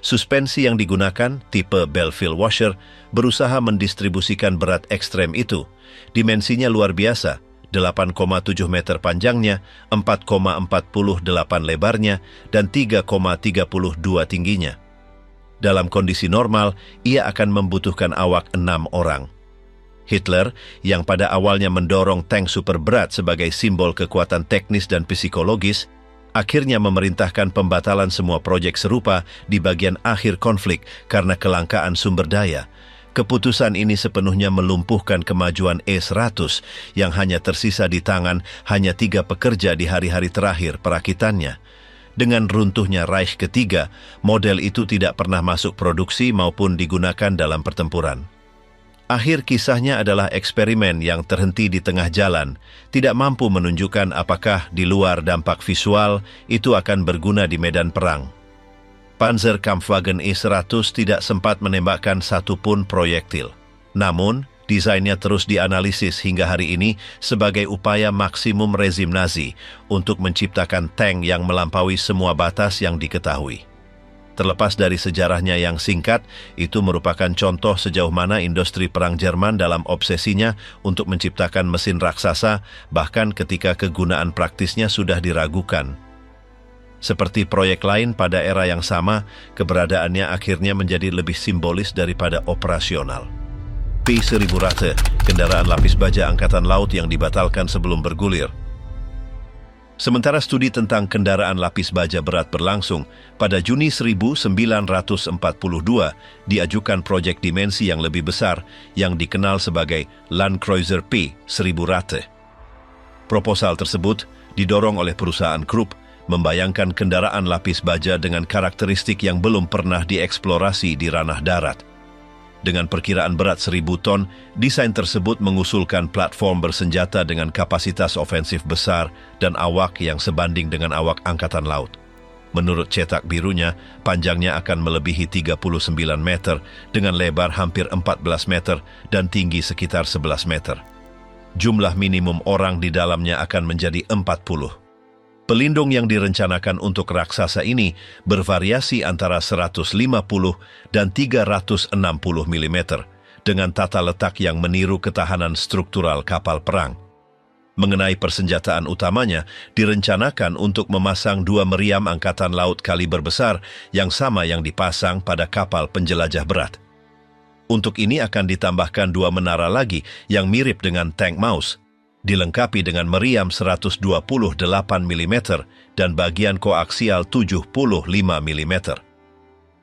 Speaker 1: Suspensi yang digunakan, tipe Belfield washer, berusaha mendistribusikan berat ekstrem itu. Dimensinya luar biasa, 8,7 meter panjangnya, 4,48 lebarnya, dan 3,32 tingginya. Dalam kondisi normal, ia akan membutuhkan awak 6 orang. Hitler, yang pada awalnya mendorong tank super berat sebagai simbol kekuatan teknis dan psikologis, akhirnya memerintahkan pembatalan semua proyek serupa di bagian akhir konflik karena kelangkaan sumber daya. Keputusan ini sepenuhnya melumpuhkan kemajuan E100 yang hanya tersisa di tangan hanya 3 pekerja di hari-hari terakhir perakitannya. Dengan runtuhnya Reich ketiga, model itu tidak pernah masuk produksi maupun digunakan dalam pertempuran. Akhir kisahnya adalah eksperimen yang terhenti di tengah jalan, tidak mampu menunjukkan apakah di luar dampak visual itu akan berguna di medan perang. Panzerkampfwagen E100 tidak sempat menembakkan satupun proyektil. Namun, desainnya terus dianalisis hingga hari ini sebagai upaya maksimum rezim Nazi untuk menciptakan tank yang melampaui semua batas yang diketahui. Terlepas dari sejarahnya yang singkat, itu merupakan contoh sejauh mana industri perang Jerman dalam obsesinya untuk menciptakan mesin raksasa, bahkan ketika kegunaan praktisnya sudah diragukan. Seperti proyek lain pada era yang sama, keberadaannya akhirnya menjadi lebih simbolis daripada operasional. P-1000 Ratte, kendaraan lapis baja Angkatan Laut yang dibatalkan sebelum bergulir. Sementara studi tentang kendaraan lapis baja berat berlangsung, pada Juni 1942 diajukan proyek dimensi yang lebih besar yang dikenal sebagai Land Cruiser P-1000 Ratte. Proposal tersebut didorong oleh perusahaan Krupp, membayangkan kendaraan lapis baja dengan karakteristik yang belum pernah dieksplorasi di ranah darat. Dengan perkiraan berat 1.000 ton, desain tersebut mengusulkan platform bersenjata dengan kapasitas ofensif besar dan awak yang sebanding dengan awak Angkatan Laut. Menurut cetak birunya, panjangnya akan melebihi 39 meter dengan lebar hampir 14 meter dan tinggi sekitar 11 meter. Jumlah minimum orang di dalamnya akan menjadi 40. Pelindung yang direncanakan untuk raksasa ini bervariasi antara 150 dan 360 mm dengan tata letak yang meniru ketahanan struktural kapal perang. Mengenai persenjataan utamanya, direncanakan untuk memasang 2 meriam Angkatan Laut kaliber besar yang sama yang dipasang pada kapal penjelajah berat. Untuk ini akan ditambahkan 2 menara lagi yang mirip dengan tank Maus, dilengkapi dengan meriam 128 mm dan bagian koaksial 75 mm.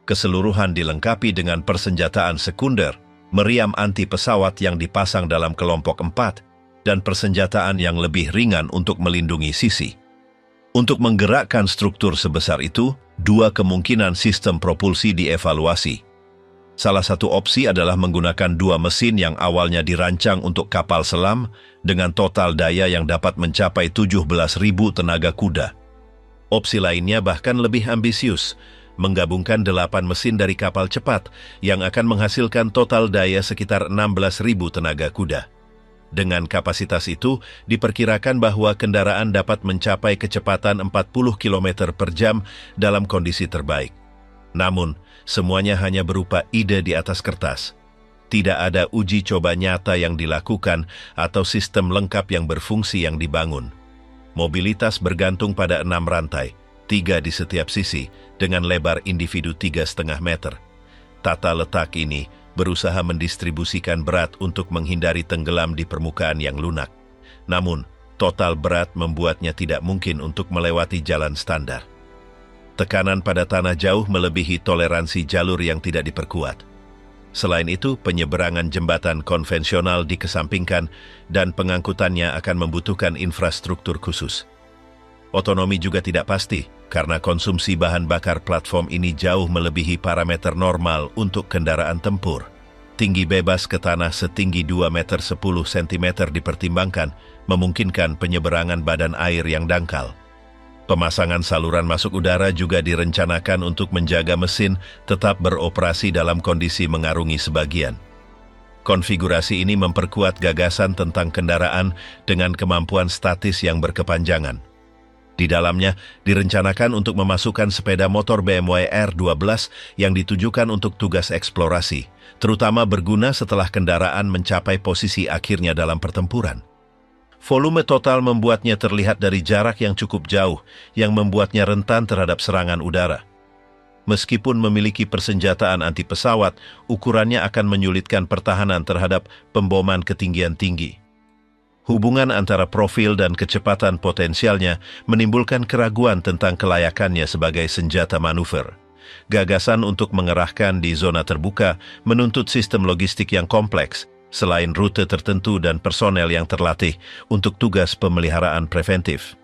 Speaker 1: Keseluruhan dilengkapi dengan persenjataan sekunder, meriam anti pesawat yang dipasang dalam kelompok 4, dan persenjataan yang lebih ringan untuk melindungi sisi. Untuk menggerakkan struktur sebesar itu, 2 kemungkinan sistem propulsi dievaluasi. Salah satu opsi adalah menggunakan dua mesin yang awalnya dirancang untuk kapal selam dengan total daya yang dapat mencapai 17.000 tenaga kuda. Opsi lainnya bahkan lebih ambisius, menggabungkan 8 mesin dari kapal cepat yang akan menghasilkan total daya sekitar 16.000 tenaga kuda. Dengan kapasitas itu, diperkirakan bahwa kendaraan dapat mencapai kecepatan 40 km per jam dalam kondisi terbaik. Namun, semuanya hanya berupa ide di atas kertas. Tidak ada uji coba nyata yang dilakukan atau sistem lengkap yang berfungsi yang dibangun. Mobilitas bergantung pada 6 rantai, 3 di setiap sisi, dengan lebar individu 3,5 meter. Tata letak ini berusaha mendistribusikan berat untuk menghindari tenggelam di permukaan yang lunak. Namun, total berat membuatnya tidak mungkin untuk melewati jalan standar. Tekanan pada tanah jauh melebihi toleransi jalur yang tidak diperkuat. Selain itu, penyeberangan jembatan konvensional dikesampingkan dan pengangkutannya akan membutuhkan infrastruktur khusus. Otonomi juga tidak pasti, karena konsumsi bahan bakar platform ini jauh melebihi parameter normal untuk kendaraan tempur. Tinggi bebas ke tanah setinggi 2 meter 10 cm dipertimbangkan, memungkinkan penyeberangan badan air yang dangkal. Pemasangan saluran masuk udara juga direncanakan untuk menjaga mesin tetap beroperasi dalam kondisi mengarungi sebagian. Konfigurasi ini memperkuat gagasan tentang kendaraan dengan kemampuan statis yang berkepanjangan. Di dalamnya direncanakan untuk memasukkan sepeda motor BMW R12 yang ditujukan untuk tugas eksplorasi, terutama berguna setelah kendaraan mencapai posisi akhirnya dalam pertempuran. Volume total membuatnya terlihat dari jarak yang cukup jauh, yang membuatnya rentan terhadap serangan udara. Meskipun memiliki persenjataan anti pesawat, ukurannya akan menyulitkan pertahanan terhadap pemboman ketinggian tinggi. Hubungan antara profil dan kecepatan potensialnya menimbulkan keraguan tentang kelayakannya sebagai senjata manuver. Gagasan untuk mengerahkan di zona terbuka menuntut sistem logistik yang kompleks, selain rute tertentu dan personel yang terlatih untuk tugas pemeliharaan preventif.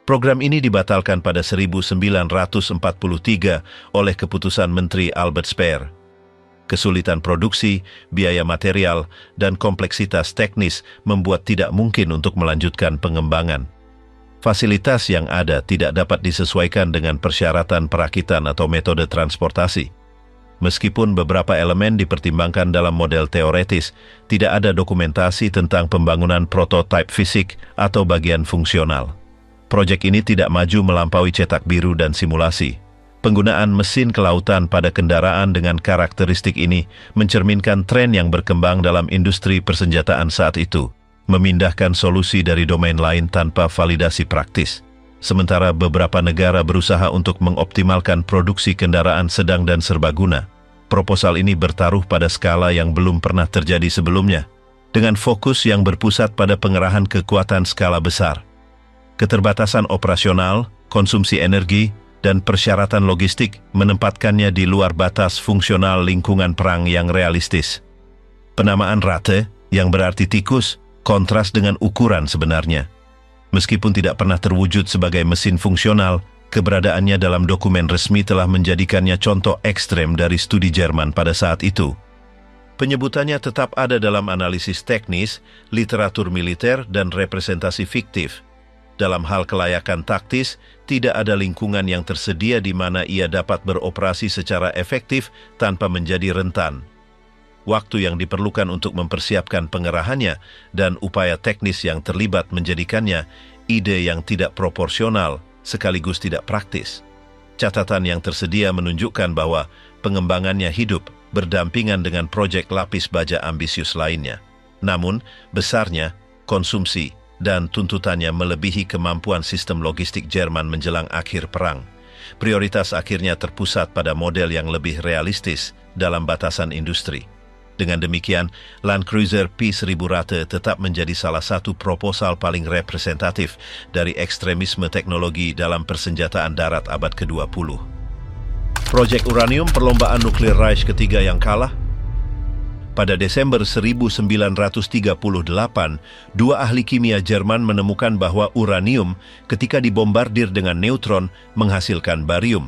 Speaker 1: Program ini dibatalkan pada 1943 oleh keputusan Menteri Albert Speer. Kesulitan produksi, biaya material, dan kompleksitas teknis membuat tidak mungkin untuk melanjutkan pengembangan. Fasilitas yang ada tidak dapat disesuaikan dengan persyaratan perakitan atau metode transportasi. Meskipun beberapa elemen dipertimbangkan dalam model teoretis, tidak ada dokumentasi tentang pembangunan prototipe fisik atau bagian fungsional. Proyek ini tidak maju melampaui cetak biru dan simulasi. Penggunaan mesin kelautan pada kendaraan dengan karakteristik ini mencerminkan tren yang berkembang dalam industri persenjataan saat itu, memindahkan solusi dari domain lain tanpa validasi praktis. Sementara beberapa negara berusaha untuk mengoptimalkan produksi kendaraan sedang dan serbaguna, proposal ini bertaruh pada skala yang belum pernah terjadi sebelumnya, dengan fokus yang berpusat pada pengerahan kekuatan skala besar. Keterbatasan operasional, konsumsi energi, dan persyaratan logistik menempatkannya di luar batas fungsional lingkungan perang yang realistis. Penamaan rate, yang berarti tikus, kontras dengan ukuran sebenarnya. Meskipun tidak pernah terwujud sebagai mesin fungsional, keberadaannya dalam dokumen resmi telah menjadikannya contoh ekstrem dari studi Jerman pada saat itu. Penyebutannya tetap ada dalam analisis teknis, literatur militer, dan representasi fiktif. Dalam hal kelayakan taktis, tidak ada lingkungan yang tersedia di mana ia dapat beroperasi secara efektif tanpa menjadi rentan. Waktu yang diperlukan untuk mempersiapkan pengerahannya dan upaya teknis yang terlibat menjadikannya ide yang tidak proporsional sekaligus tidak praktis. Catatan yang tersedia menunjukkan bahwa pengembangannya hidup berdampingan dengan proyek lapis baja ambisius lainnya. Namun, besarnya, konsumsi, dan tuntutannya melebihi kemampuan sistem logistik Jerman menjelang akhir perang. Prioritas akhirnya terpusat pada model yang lebih realistis dalam batasan industri. Dengan demikian, Land Cruiser P1000 Rate tetap menjadi salah satu proposal paling representatif dari ekstremisme teknologi dalam persenjataan darat abad ke-20. Proyek uranium perlombaan nuklir Reich ketiga yang kalah. Pada Desember 1938, dua ahli kimia Jerman menemukan bahwa uranium ketika dibombardir dengan neutron menghasilkan barium.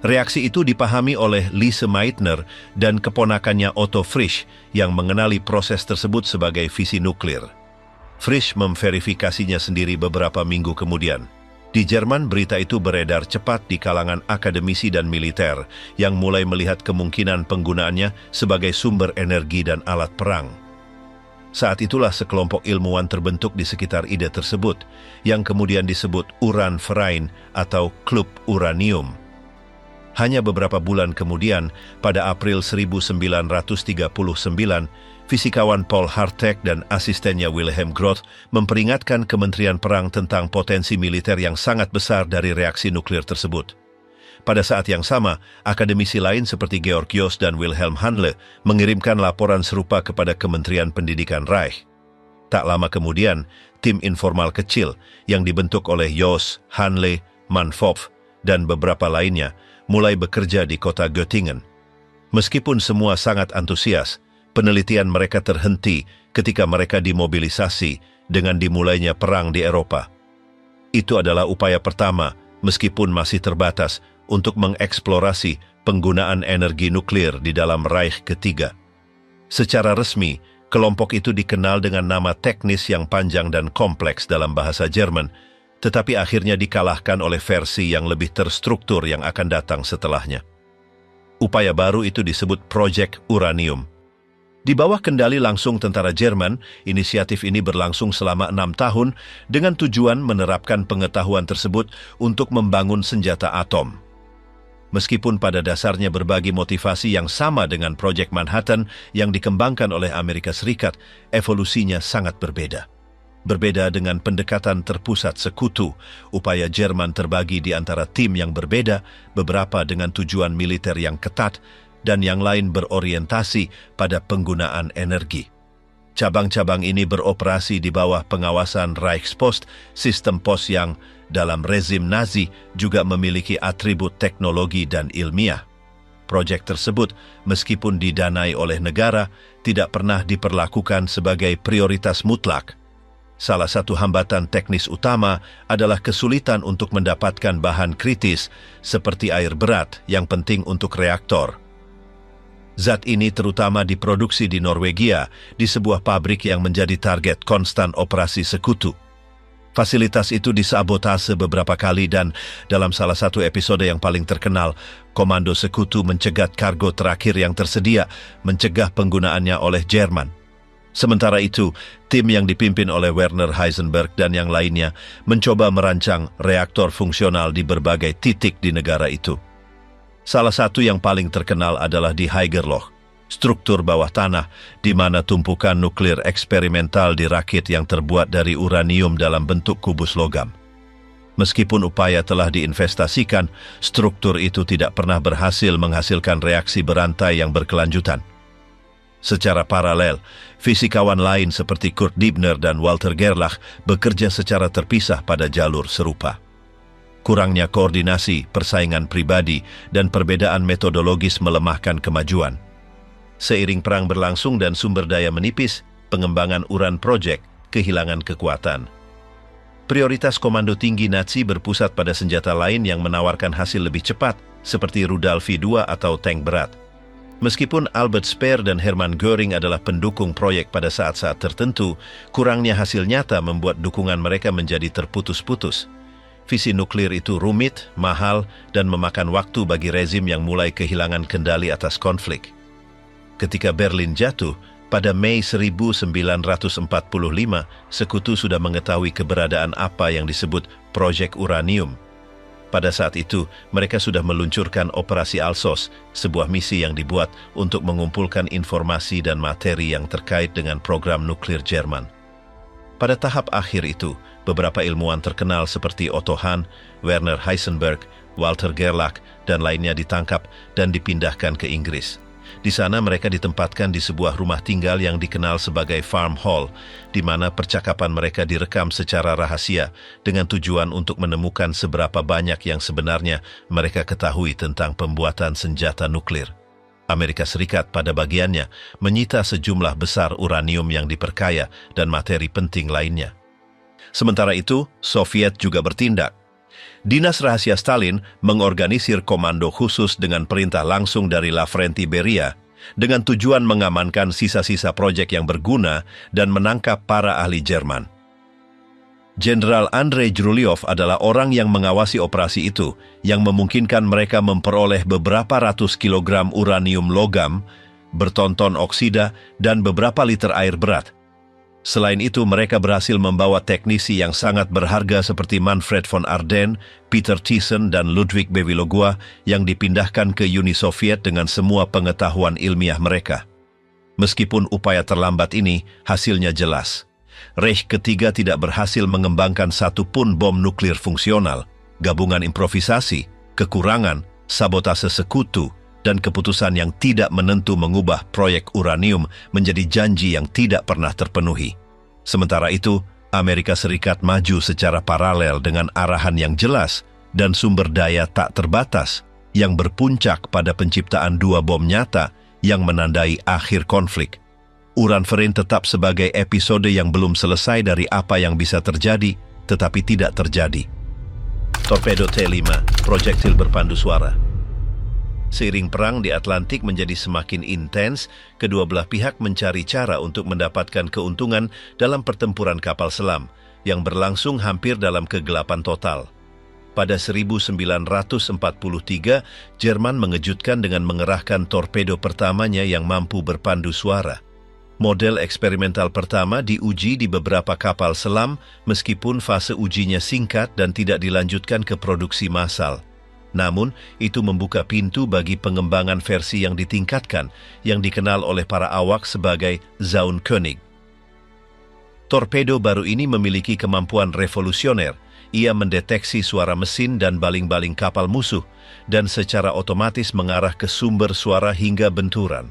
Speaker 1: Reaksi itu dipahami oleh Lise Meitner dan keponakannya Otto Frisch yang mengenali proses tersebut sebagai fisi nuklir. Frisch memverifikasinya sendiri beberapa minggu kemudian. Di Jerman, berita itu beredar cepat di kalangan akademisi dan militer yang mulai melihat kemungkinan penggunaannya sebagai sumber energi dan alat perang. Saat itulah sekelompok ilmuwan terbentuk di sekitar ide tersebut, yang kemudian disebut Uranverein atau Klub Uranium. Hanya beberapa bulan kemudian, pada April 1939, fisikawan Paul Harteg dan asistennya Wilhelm Groth memperingatkan Kementerian Perang tentang potensi militer yang sangat besar dari reaksi nuklir tersebut. Pada saat yang sama, akademisi lain seperti Georg Jost dan Wilhelm Handle mengirimkan laporan serupa kepada Kementerian Pendidikan Reich. Tak lama kemudian, tim informal kecil yang dibentuk oleh Jost, Handle, Manfopf, dan beberapa lainnya mulai bekerja di kota Göttingen. Meskipun semua sangat antusias, penelitian mereka terhenti ketika mereka dimobilisasi dengan dimulainya perang di Eropa. Itu adalah upaya pertama, meskipun masih terbatas, untuk mengeksplorasi penggunaan energi nuklir di dalam Reich ketiga. Secara resmi, kelompok itu dikenal dengan nama teknis yang panjang dan kompleks dalam bahasa Jerman, tetapi akhirnya dikalahkan oleh versi yang lebih terstruktur yang akan datang setelahnya. Upaya baru itu disebut Project Uranium. Di bawah kendali langsung tentara Jerman, inisiatif ini berlangsung selama 6 tahun dengan tujuan menerapkan pengetahuan tersebut untuk membangun senjata atom. Meskipun pada dasarnya berbagi motivasi yang sama dengan Project Manhattan yang dikembangkan oleh Amerika Serikat, evolusinya sangat berbeda. Berbeda dengan pendekatan terpusat sekutu, upaya Jerman terbagi di antara tim yang berbeda, beberapa dengan tujuan militer yang ketat, dan yang lain berorientasi pada penggunaan energi. Cabang-cabang ini beroperasi di bawah pengawasan Reichspost, sistem pos yang dalam rezim Nazi juga memiliki atribut teknologi dan ilmiah. Proyek tersebut, meskipun didanai oleh negara, tidak pernah diperlakukan sebagai prioritas mutlak. Salah satu hambatan teknis utama adalah kesulitan untuk mendapatkan bahan kritis seperti air berat yang penting untuk reaktor. Zat ini terutama diproduksi di Norwegia, di sebuah pabrik yang menjadi target konstan operasi sekutu. Fasilitas itu disabotase beberapa kali dan dalam salah satu episode yang paling terkenal, Komando Sekutu mencegat kargo terakhir yang tersedia, mencegah penggunaannya oleh Jerman. Sementara itu, tim yang dipimpin oleh Werner Heisenberg dan yang lainnya mencoba merancang reaktor fungsional di berbagai titik di negara itu. Salah satu yang paling terkenal adalah di Haigerloch, struktur bawah tanah di mana tumpukan nuklir eksperimental dirakit yang terbuat dari uranium dalam bentuk kubus logam. Meskipun upaya telah diinvestasikan, struktur itu tidak pernah berhasil menghasilkan reaksi berantai yang berkelanjutan. Secara paralel, fisikawan lain seperti Kurt Dibner dan Walter Gerlach bekerja secara terpisah pada jalur serupa. Kurangnya koordinasi, persaingan pribadi, dan perbedaan metodologis melemahkan kemajuan. Seiring perang berlangsung dan sumber daya menipis, pengembangan Uran Project kehilangan kekuatan. Prioritas komando tinggi Nazi berpusat pada senjata lain yang menawarkan hasil lebih cepat, seperti rudal V2 atau tank berat. Meskipun Albert Speer dan Hermann Göring adalah pendukung proyek pada saat-saat tertentu, kurangnya hasil nyata membuat dukungan mereka menjadi terputus-putus. Visi nuklir itu rumit, mahal, dan memakan waktu bagi rezim yang mulai kehilangan kendali atas konflik. Ketika Berlin jatuh, pada Mei 1945, Sekutu sudah mengetahui keberadaan apa yang disebut Project Uranium. Pada saat itu, mereka sudah meluncurkan Operasi Alsos, sebuah misi yang dibuat untuk mengumpulkan informasi dan materi yang terkait dengan program nuklir Jerman. Pada tahap akhir itu, beberapa ilmuwan terkenal seperti Otto Hahn, Werner Heisenberg, Walter Gerlach, dan lainnya ditangkap dan dipindahkan ke Inggris. Di sana mereka ditempatkan di sebuah rumah tinggal yang dikenal sebagai Farm Hall, di mana percakapan mereka direkam secara rahasia dengan tujuan untuk menemukan seberapa banyak yang sebenarnya mereka ketahui tentang pembuatan senjata nuklir. Amerika Serikat pada bagiannya menyita sejumlah besar uranium yang diperkaya dan materi penting lainnya. Sementara itu, Soviet juga bertindak. Dinas Rahasia Stalin mengorganisir komando khusus dengan perintah langsung dari Lavrenti Beria dengan tujuan mengamankan sisa-sisa proyek yang berguna dan menangkap para ahli Jerman. Jenderal Andrei Drulyov adalah orang yang mengawasi operasi itu, yang memungkinkan mereka memperoleh beberapa ratus kilogram uranium logam, bertonton oksida, dan beberapa liter air berat. Selain itu, mereka berhasil membawa teknisi yang sangat berharga seperti Manfred von Arden, Peter Thiessen, dan Ludwig Bevilogua yang dipindahkan ke Uni Soviet dengan semua pengetahuan ilmiah mereka. Meskipun upaya terlambat ini, hasilnya jelas. Reich ketiga tidak berhasil mengembangkan satupun bom nuklir fungsional, gabungan improvisasi, kekurangan, sabotase sekutu, dan keputusan yang tidak menentu mengubah proyek uranium menjadi janji yang tidak pernah terpenuhi. Sementara itu, Amerika Serikat maju secara paralel dengan arahan yang jelas dan sumber daya tak terbatas yang berpuncak pada penciptaan dua bom nyata yang menandai akhir konflik. Uraanverin tetap sebagai episode yang belum selesai dari apa yang bisa terjadi, tetapi tidak terjadi. Torpedo T-5, proyektil berpandu suara. Seiring perang di Atlantik menjadi semakin intens, kedua belah pihak mencari cara untuk mendapatkan keuntungan dalam pertempuran kapal selam, yang berlangsung hampir dalam kegelapan total. Pada 1943, Jerman mengejutkan dengan mengerahkan torpedo pertamanya yang mampu berpandu suara. Model eksperimental pertama diuji di beberapa kapal selam, meskipun fase ujinya singkat dan tidak dilanjutkan ke produksi massal. Namun, itu membuka pintu bagi pengembangan versi yang ditingkatkan, yang dikenal oleh para awak sebagai Zaunkönig. Torpedo baru ini memiliki kemampuan revolusioner. Ia mendeteksi suara mesin dan baling-baling kapal musuh, dan secara otomatis mengarah ke sumber suara hingga benturan.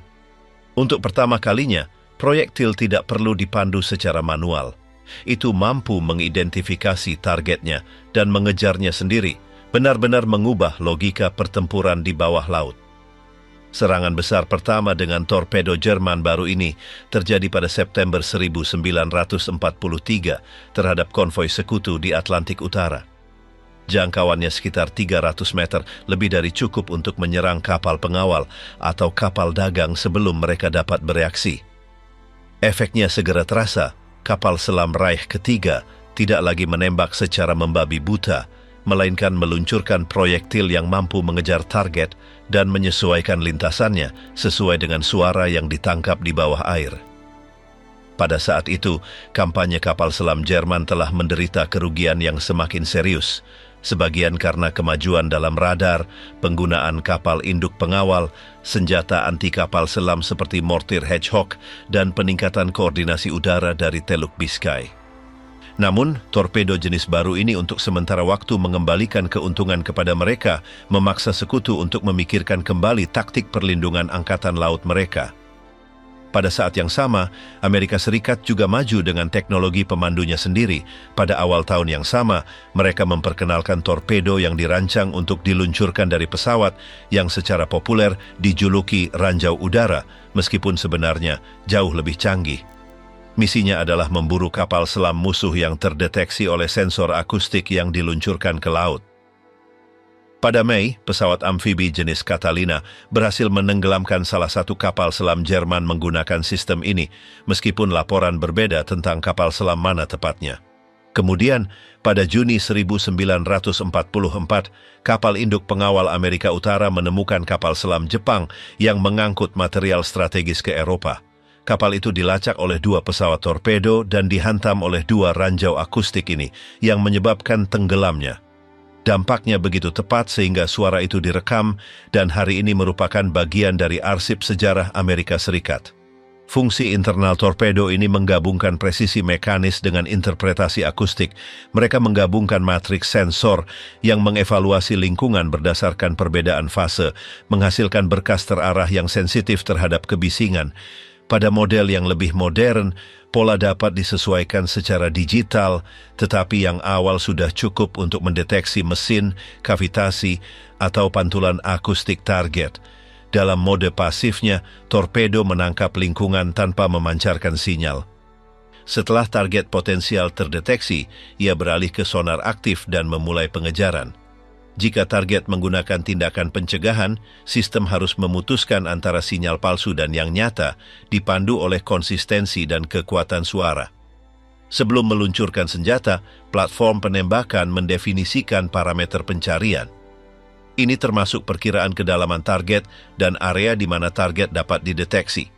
Speaker 1: Untuk pertama kalinya, proyektil tidak perlu dipandu secara manual. Itu mampu mengidentifikasi targetnya dan mengejarnya sendiri, benar-benar mengubah logika pertempuran di bawah laut. Serangan besar pertama dengan torpedo Jerman baru ini terjadi pada September 1943 terhadap konvoi sekutu di Atlantik Utara. Jangkauannya sekitar 300 meter, lebih dari cukup untuk menyerang kapal pengawal atau kapal dagang sebelum mereka dapat bereaksi. Efeknya segera terasa, kapal selam Reich ketiga tidak lagi menembak secara membabi buta, melainkan meluncurkan proyektil yang mampu mengejar target dan menyesuaikan lintasannya sesuai dengan suara yang ditangkap di bawah air. Pada saat itu, kampanye kapal selam Jerman telah menderita kerugian yang semakin serius, sebagian karena kemajuan dalam radar, penggunaan kapal induk pengawal, senjata anti kapal selam seperti mortir Hedgehog, dan peningkatan koordinasi udara dari Teluk Biscay. Namun, torpedo jenis baru ini untuk sementara waktu mengembalikan keuntungan kepada mereka, memaksa sekutu untuk memikirkan kembali taktik perlindungan angkatan laut mereka. Pada saat yang sama, Amerika Serikat juga maju dengan teknologi pemandunya sendiri. Pada awal tahun yang sama, mereka memperkenalkan torpedo yang dirancang untuk diluncurkan dari pesawat yang secara populer dijuluki ranjau udara, meskipun sebenarnya jauh lebih canggih. Misinya adalah memburu kapal selam musuh yang terdeteksi oleh sensor akustik yang diluncurkan ke laut. Pada Mei, pesawat amfibi jenis Catalina berhasil menenggelamkan salah satu kapal selam Jerman menggunakan sistem ini, meskipun laporan berbeda tentang kapal selam mana tepatnya. Kemudian, pada Juni 1944, kapal induk pengawal Amerika Utara menemukan kapal selam Jepang yang mengangkut material strategis ke Eropa. Kapal itu dilacak oleh dua pesawat torpedo dan dihantam oleh dua ranjau akustik ini, yang menyebabkan tenggelamnya. Dampaknya begitu tepat sehingga suara itu direkam dan hari ini merupakan bagian dari arsip sejarah Amerika Serikat. Fungsi internal torpedo ini menggabungkan presisi mekanis dengan interpretasi akustik. Mereka menggabungkan matriks sensor yang mengevaluasi lingkungan berdasarkan perbedaan fase, menghasilkan berkas terarah yang sensitif terhadap kebisingan. Pada model yang lebih modern, pola dapat disesuaikan secara digital, tetapi yang awal sudah cukup untuk mendeteksi mesin, kavitasi, atau pantulan akustik target. Dalam mode pasifnya, torpedo menangkap lingkungan tanpa memancarkan sinyal. Setelah target potensial terdeteksi, ia beralih ke sonar aktif dan memulai pengejaran. Jika target menggunakan tindakan pencegahan, sistem harus memutuskan antara sinyal palsu dan yang nyata, dipandu oleh konsistensi dan kekuatan suara. Sebelum meluncurkan senjata, platform penembakan mendefinisikan parameter pencarian. Ini termasuk perkiraan kedalaman target dan area di mana target dapat dideteksi.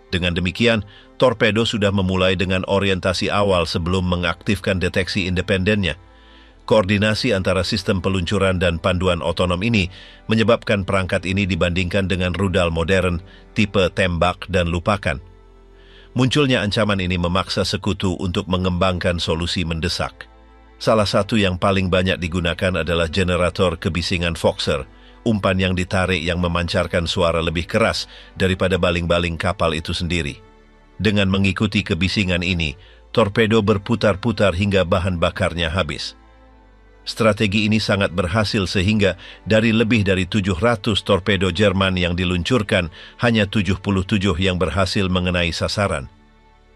Speaker 1: Dengan demikian, torpedo sudah memulai dengan orientasi awal sebelum mengaktifkan deteksi independennya. Koordinasi antara sistem peluncuran dan panduan otonom ini menyebabkan perangkat ini dibandingkan dengan rudal modern, tipe tembak dan lupakan. Munculnya ancaman ini memaksa sekutu untuk mengembangkan solusi mendesak. Salah satu yang paling banyak digunakan adalah generator kebisingan Foxer, umpan yang ditarik yang memancarkan suara lebih keras daripada baling-baling kapal itu sendiri. Dengan mengikuti kebisingan ini, torpedo berputar-putar hingga bahan bakarnya habis. Strategi ini sangat berhasil sehingga dari lebih dari 700 torpedo Jerman yang diluncurkan, hanya 77 yang berhasil mengenai sasaran.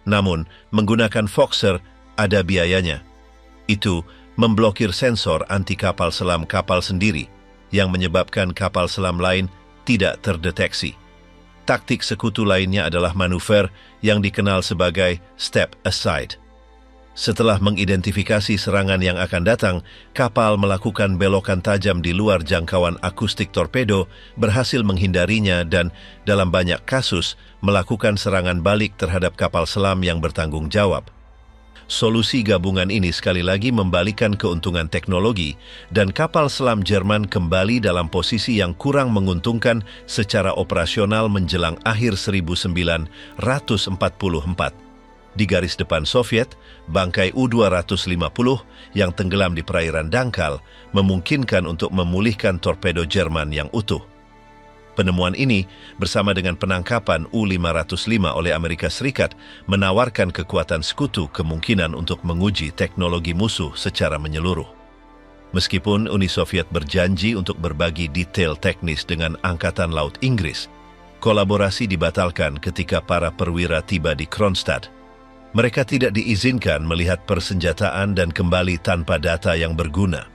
Speaker 1: Namun, menggunakan Foxer ada biayanya. Itu memblokir sensor anti kapal selam kapal sendiri, yang menyebabkan kapal selam lain tidak terdeteksi. Taktik sekutu lainnya adalah manuver yang dikenal sebagai step aside. Setelah mengidentifikasi serangan yang akan datang, kapal melakukan belokan tajam di luar jangkauan akustik torpedo, berhasil menghindarinya dan, dalam banyak kasus, melakukan serangan balik terhadap kapal selam yang bertanggung jawab. Solusi gabungan ini sekali lagi membalikan keuntungan teknologi, dan kapal selam Jerman kembali dalam posisi yang kurang menguntungkan secara operasional menjelang akhir 1944. Di garis depan Soviet, bangkai U-250 yang tenggelam di perairan dangkal memungkinkan untuk memulihkan torpedo Jerman yang utuh. Penemuan ini, bersama dengan penangkapan U-505 oleh Amerika Serikat, menawarkan kekuatan sekutu kemungkinan untuk menguji teknologi musuh secara menyeluruh. Meskipun Uni Soviet berjanji untuk berbagi detail teknis dengan Angkatan Laut Inggris, kolaborasi dibatalkan ketika para perwira tiba di Kronstadt. Mereka tidak diizinkan melihat persenjataan dan kembali tanpa data yang berguna.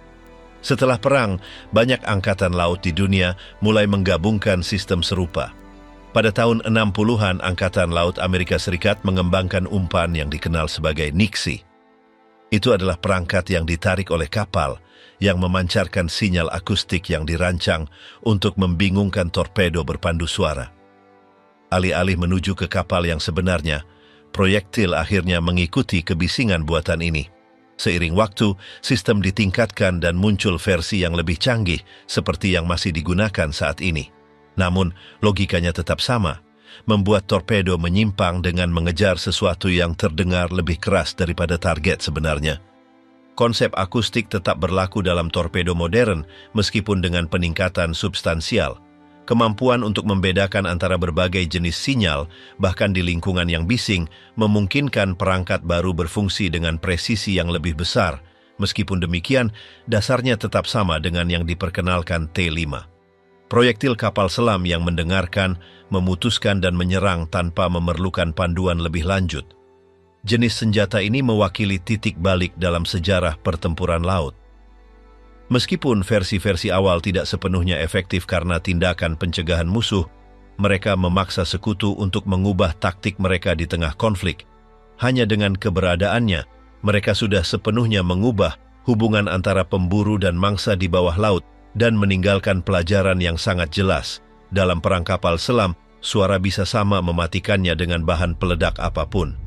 Speaker 1: Setelah perang, banyak angkatan laut di dunia mulai menggabungkan sistem serupa. Pada tahun 60-an, Angkatan Laut Amerika Serikat mengembangkan umpan yang dikenal sebagai Nixie. Itu adalah perangkat yang ditarik oleh kapal yang memancarkan sinyal akustik yang dirancang untuk membingungkan torpedo berpandu suara. Alih-alih menuju ke kapal yang sebenarnya, proyektil akhirnya mengikuti kebisingan buatan ini. Seiring waktu, sistem ditingkatkan dan muncul versi yang lebih canggih seperti yang masih digunakan saat ini. Namun, logikanya tetap sama, membuat torpedo menyimpang dengan mengejar sesuatu yang terdengar lebih keras daripada target sebenarnya. Konsep akustik tetap berlaku dalam torpedo modern meskipun dengan peningkatan substansial. Kemampuan untuk membedakan antara berbagai jenis sinyal, bahkan di lingkungan yang bising, memungkinkan perangkat baru berfungsi dengan presisi yang lebih besar. Meskipun demikian, dasarnya tetap sama dengan yang diperkenalkan T-5. Proyektil kapal selam yang mendengarkan, memutuskan dan menyerang tanpa memerlukan panduan lebih lanjut. Jenis senjata ini mewakili titik balik dalam sejarah pertempuran laut. Meskipun versi-versi awal tidak sepenuhnya efektif karena tindakan pencegahan musuh, mereka memaksa sekutu untuk mengubah taktik mereka di tengah konflik. Hanya dengan keberadaannya, mereka sudah sepenuhnya mengubah hubungan antara pemburu dan mangsa di bawah laut dan meninggalkan pelajaran yang sangat jelas. Dalam perang kapal selam, suara bisa sama mematikannya dengan bahan peledak apapun.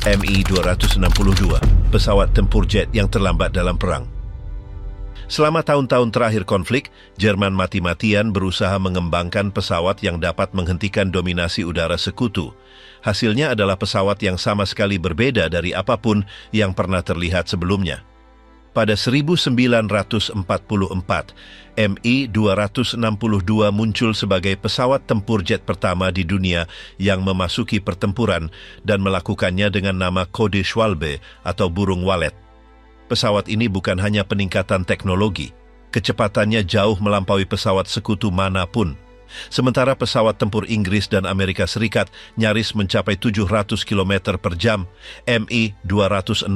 Speaker 1: Mi-262, pesawat tempur jet yang terlambat dalam perang. Selama tahun-tahun terakhir konflik, Jerman mati-matian berusaha mengembangkan pesawat yang dapat menghentikan dominasi udara sekutu. Hasilnya adalah pesawat yang sama sekali berbeda dari apapun yang pernah terlihat sebelumnya. Pada 1944, Mi-262 muncul sebagai pesawat tempur jet pertama di dunia yang memasuki pertempuran dan melakukannya dengan nama kode Schwalbe atau burung walet. Pesawat ini bukan hanya peningkatan teknologi, kecepatannya jauh melampaui pesawat sekutu manapun. Sementara pesawat tempur Inggris dan Amerika Serikat nyaris mencapai 700 km per jam, Mi-262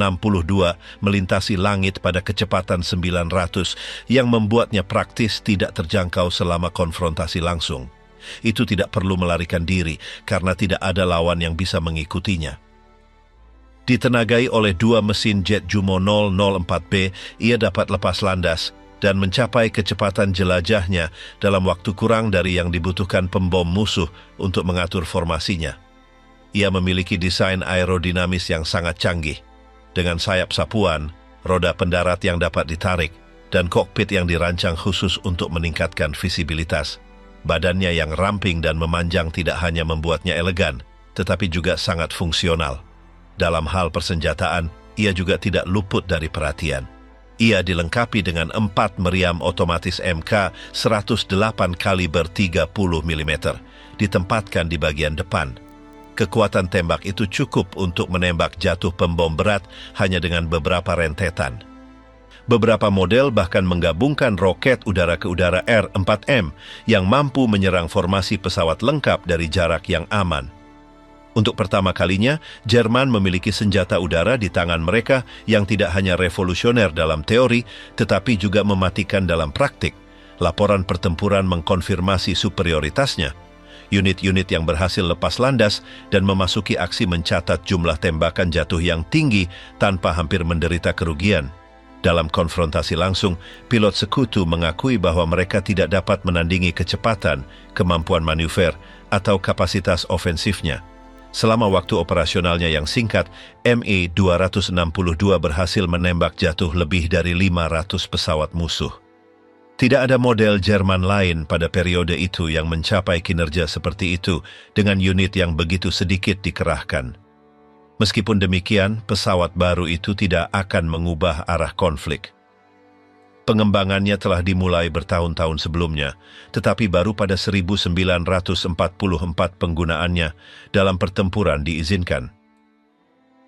Speaker 1: melintasi langit pada kecepatan 900 yang membuatnya praktis tidak terjangkau selama konfrontasi langsung. Itu tidak perlu melarikan diri karena tidak ada lawan yang bisa mengikutinya. Ditenagai oleh dua mesin jet Jumo 004B, ia dapat lepas landas dan mencapai kecepatan jelajahnya dalam waktu kurang dari yang dibutuhkan pembom musuh untuk mengatur formasinya. Ia memiliki desain aerodinamis yang sangat canggih, dengan sayap sapuan, roda pendarat yang dapat ditarik, dan kokpit yang dirancang khusus untuk meningkatkan visibilitas. Badannya yang ramping dan memanjang tidak hanya membuatnya elegan, tetapi juga sangat fungsional. Dalam hal persenjataan, ia juga tidak luput dari perhatian. Ia dilengkapi dengan 4 meriam otomatis MK 108 kaliber 30 mm, ditempatkan di bagian depan. Kekuatan tembak itu cukup untuk menembak jatuh pembom berat hanya dengan beberapa rentetan. Beberapa model bahkan menggabungkan roket udara-ke-udara R-4M yang mampu menyerang formasi pesawat lengkap dari jarak yang aman. Untuk pertama kalinya, Jerman memiliki senjata udara di tangan mereka yang tidak hanya revolusioner dalam teori, tetapi juga mematikan dalam praktik. Laporan pertempuran mengkonfirmasi superioritasnya. Unit-unit yang berhasil lepas landas dan memasuki aksi mencatat jumlah tembakan jatuh yang tinggi tanpa hampir menderita kerugian. Dalam konfrontasi langsung, pilot sekutu mengakui bahwa mereka tidak dapat menandingi kecepatan, kemampuan manuver, atau kapasitas ofensifnya. Selama waktu operasionalnya yang singkat, Mi-262 berhasil menembak jatuh lebih dari 500 pesawat musuh. Tidak ada model Jerman lain pada periode itu yang mencapai kinerja seperti itu dengan unit yang begitu sedikit dikerahkan. Meskipun demikian, pesawat baru itu tidak akan mengubah arah konflik. Pengembangannya telah dimulai bertahun-tahun sebelumnya, tetapi baru pada 1944 penggunaannya dalam pertempuran diizinkan.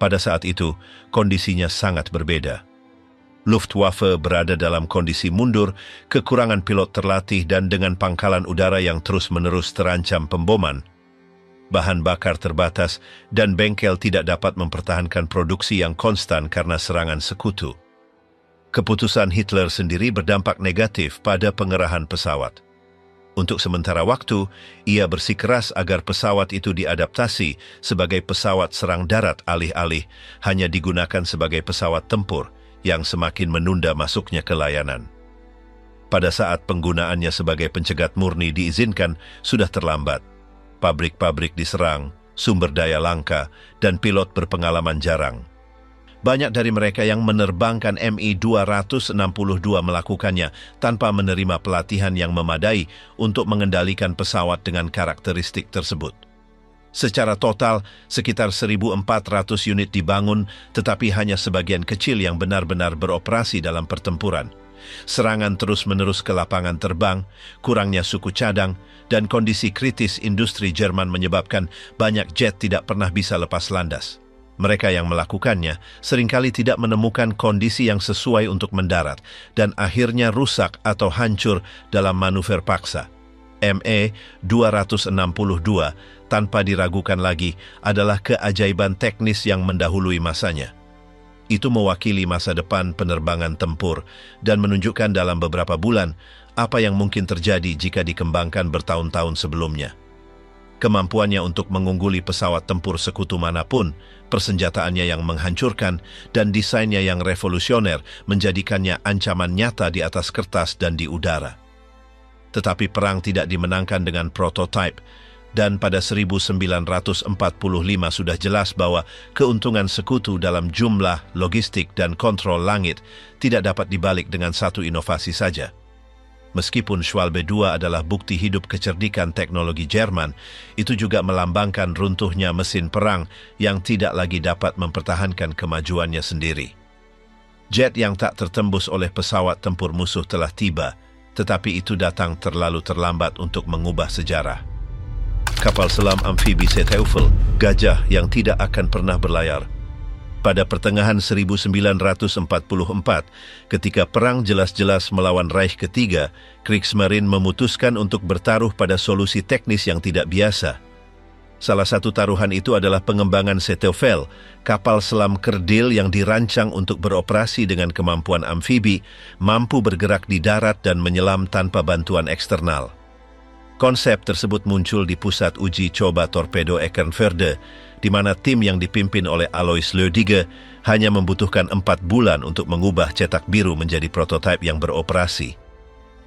Speaker 1: Pada saat itu, kondisinya sangat berbeda. Luftwaffe berada dalam kondisi mundur, kekurangan pilot terlatih dan dengan pangkalan udara yang terus-menerus terancam pemboman. Bahan bakar terbatas dan bengkel tidak dapat mempertahankan produksi yang konstan karena serangan sekutu. Keputusan Hitler sendiri berdampak negatif pada pengerahan pesawat. Untuk sementara waktu, ia bersikeras agar pesawat itu diadaptasi sebagai pesawat serang darat alih-alih hanya digunakan sebagai pesawat tempur yang semakin menunda masuknya ke layanan. Pada saat penggunaannya sebagai pencegat murni diizinkan, sudah terlambat. Pabrik-pabrik diserang, sumber daya langka, dan pilot berpengalaman jarang. Banyak dari mereka yang menerbangkan Mi-262 melakukannya tanpa menerima pelatihan yang memadai untuk mengendalikan pesawat dengan karakteristik tersebut. Secara total, sekitar 1.400 unit dibangun, tetapi hanya sebagian kecil yang benar-benar beroperasi dalam pertempuran. Serangan terus-menerus ke lapangan terbang, kurangnya suku cadang, dan kondisi kritis industri Jerman menyebabkan banyak jet tidak pernah bisa lepas landas. Mereka yang melakukannya seringkali tidak menemukan kondisi yang sesuai untuk mendarat dan akhirnya rusak atau hancur dalam manuver paksa. Mi-262 tanpa diragukan lagi adalah keajaiban teknis yang mendahului masanya. Itu mewakili masa depan penerbangan tempur dan menunjukkan dalam beberapa bulan apa yang mungkin terjadi jika dikembangkan bertahun-tahun sebelumnya. Kemampuannya untuk mengungguli pesawat tempur sekutu manapun, persenjataannya yang menghancurkan, dan desainnya yang revolusioner menjadikannya ancaman nyata di atas kertas dan di udara. Tetapi perang tidak dimenangkan dengan prototipe, dan pada 1945 sudah jelas bahwa keuntungan sekutu dalam jumlah, logistik, dan kontrol langit tidak dapat dibalik dengan satu inovasi saja. Meskipun Schwalbe II adalah bukti hidup kecerdikan teknologi Jerman, itu juga melambangkan runtuhnya mesin perang yang tidak lagi dapat mempertahankan kemajuannya sendiri. Jet yang tak tertembus oleh pesawat tempur musuh telah tiba, tetapi itu datang terlalu terlambat untuk mengubah sejarah. Kapal selam amfibi Teufel, gajah yang tidak akan pernah berlayar. Pada pertengahan 1944, ketika perang jelas-jelas melawan Reich Ketiga, Kriegsmarine memutuskan untuk bertaruh pada solusi teknis yang tidak biasa. Salah satu taruhan itu adalah pengembangan Zeeteufel, kapal selam kerdil yang dirancang untuk beroperasi dengan kemampuan amfibi, mampu bergerak di darat dan menyelam tanpa bantuan eksternal. Konsep tersebut muncul di pusat uji coba torpedo Eckernförde, di mana tim yang dipimpin oleh Alois Lödige hanya membutuhkan 4 bulan untuk mengubah cetak biru menjadi prototipe yang beroperasi.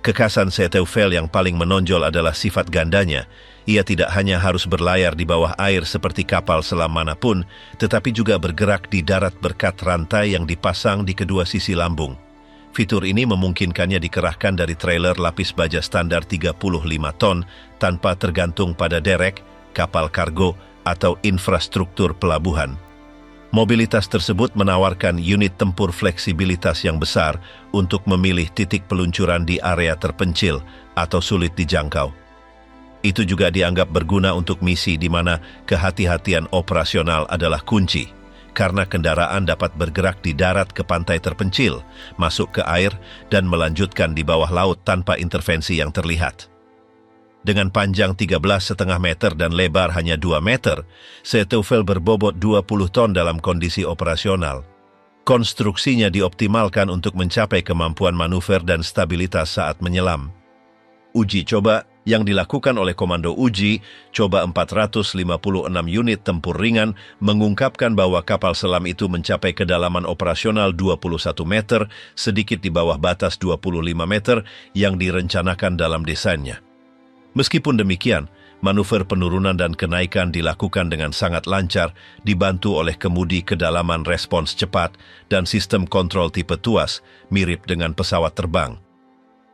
Speaker 1: Kekhasan Zeeteufel yang paling menonjol adalah sifat gandanya. Ia tidak hanya harus berlayar di bawah air seperti kapal selam manapun, tetapi juga bergerak di darat berkat rantai yang dipasang di kedua sisi lambung. Fitur ini memungkinkannya dikerahkan dari trailer lapis baja standar 35 ton tanpa tergantung pada derek, kapal kargo, atau infrastruktur pelabuhan. Mobilitas tersebut menawarkan unit tempur fleksibilitas yang besar untuk memilih titik peluncuran di area terpencil atau sulit dijangkau. Itu juga dianggap berguna untuk misi di mana kehati-hatian operasional adalah kunci, karena kendaraan dapat bergerak di darat ke pantai terpencil, masuk ke air, dan melanjutkan di bawah laut tanpa intervensi yang terlihat. Dengan panjang 13,5 meter dan lebar hanya 2 meter, Zeeteufel berbobot 20 ton dalam kondisi operasional. Konstruksinya dioptimalkan untuk mencapai kemampuan manuver dan stabilitas saat menyelam. Uji coba yang dilakukan oleh Komando Uji Coba 456 unit tempur ringan mengungkapkan bahwa kapal selam itu mencapai kedalaman operasional 21 meter, sedikit di bawah batas 25 meter yang direncanakan dalam desainnya. Meskipun demikian, manuver penurunan dan kenaikan dilakukan dengan sangat lancar, dibantu oleh kemudi kedalaman respons cepat dan sistem kontrol tipe tuas, mirip dengan pesawat terbang.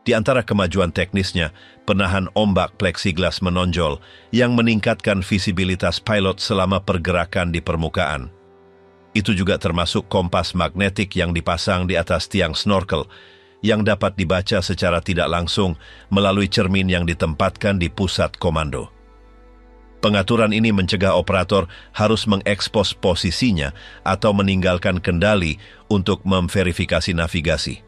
Speaker 1: Di antara kemajuan teknisnya, penahan ombak plexiglas menonjol yang meningkatkan visibilitas pilot selama pergerakan di permukaan. Itu juga termasuk kompas magnetik yang dipasang di atas tiang snorkel, yang dapat dibaca secara tidak langsung melalui cermin yang ditempatkan di pusat komando. Pengaturan ini mencegah operator harus mengekspos posisinya atau meninggalkan kendali untuk memverifikasi navigasi.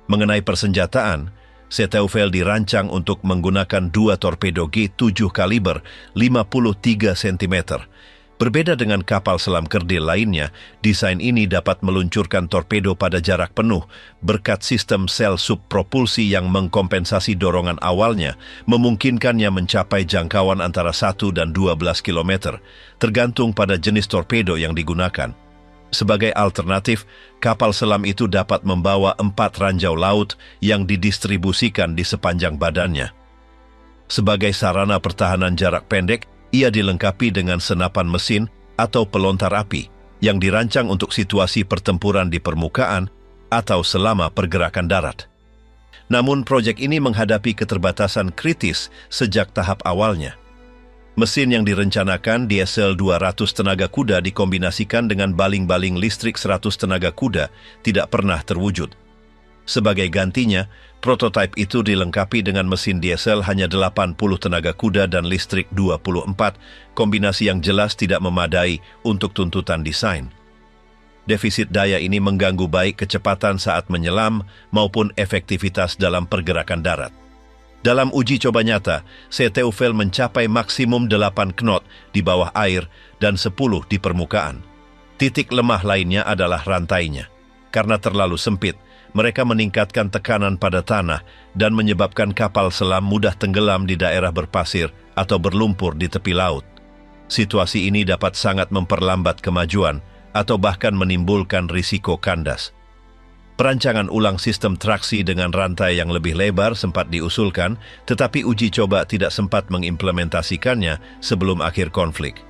Speaker 1: Mengenai persenjataan, Zeeteufel dirancang untuk menggunakan 2 torpedo G7 kaliber 53 cm. Berbeda dengan kapal selam kerdil lainnya, desain ini dapat meluncurkan torpedo pada jarak penuh berkat sistem sel subpropulsi yang mengkompensasi dorongan awalnya, memungkinkannya mencapai jangkauan antara 1 dan 12 km, tergantung pada jenis torpedo yang digunakan. Sebagai alternatif, kapal selam itu dapat membawa 4 ranjau laut yang didistribusikan di sepanjang badannya. Sebagai sarana pertahanan jarak pendek, ia dilengkapi dengan senapan mesin atau pelontar api yang dirancang untuk situasi pertempuran di permukaan atau selama pergerakan darat. Namun proyek ini menghadapi keterbatasan kritis sejak tahap awalnya. Mesin yang direncanakan diesel 200 tenaga kuda dikombinasikan dengan baling-baling listrik 100 tenaga kuda tidak pernah terwujud. Sebagai gantinya, prototipe itu dilengkapi dengan mesin diesel hanya 80 tenaga kuda dan listrik 24, kombinasi yang jelas tidak memadai untuk tuntutan desain. Defisit daya ini mengganggu baik kecepatan saat menyelam maupun efektivitas dalam pergerakan darat. Dalam uji coba nyata, Zeeteufel mencapai maksimum 8 knot di bawah air dan 10 di permukaan. Titik lemah lainnya adalah rantainya. Karena terlalu sempit, mereka meningkatkan tekanan pada tanah dan menyebabkan kapal selam mudah tenggelam di daerah berpasir atau berlumpur di tepi laut. Situasi ini dapat sangat memperlambat kemajuan atau bahkan menimbulkan risiko kandas. Perancangan ulang sistem traksi dengan rantai yang lebih lebar sempat diusulkan, tetapi uji coba tidak sempat mengimplementasikannya sebelum akhir konflik.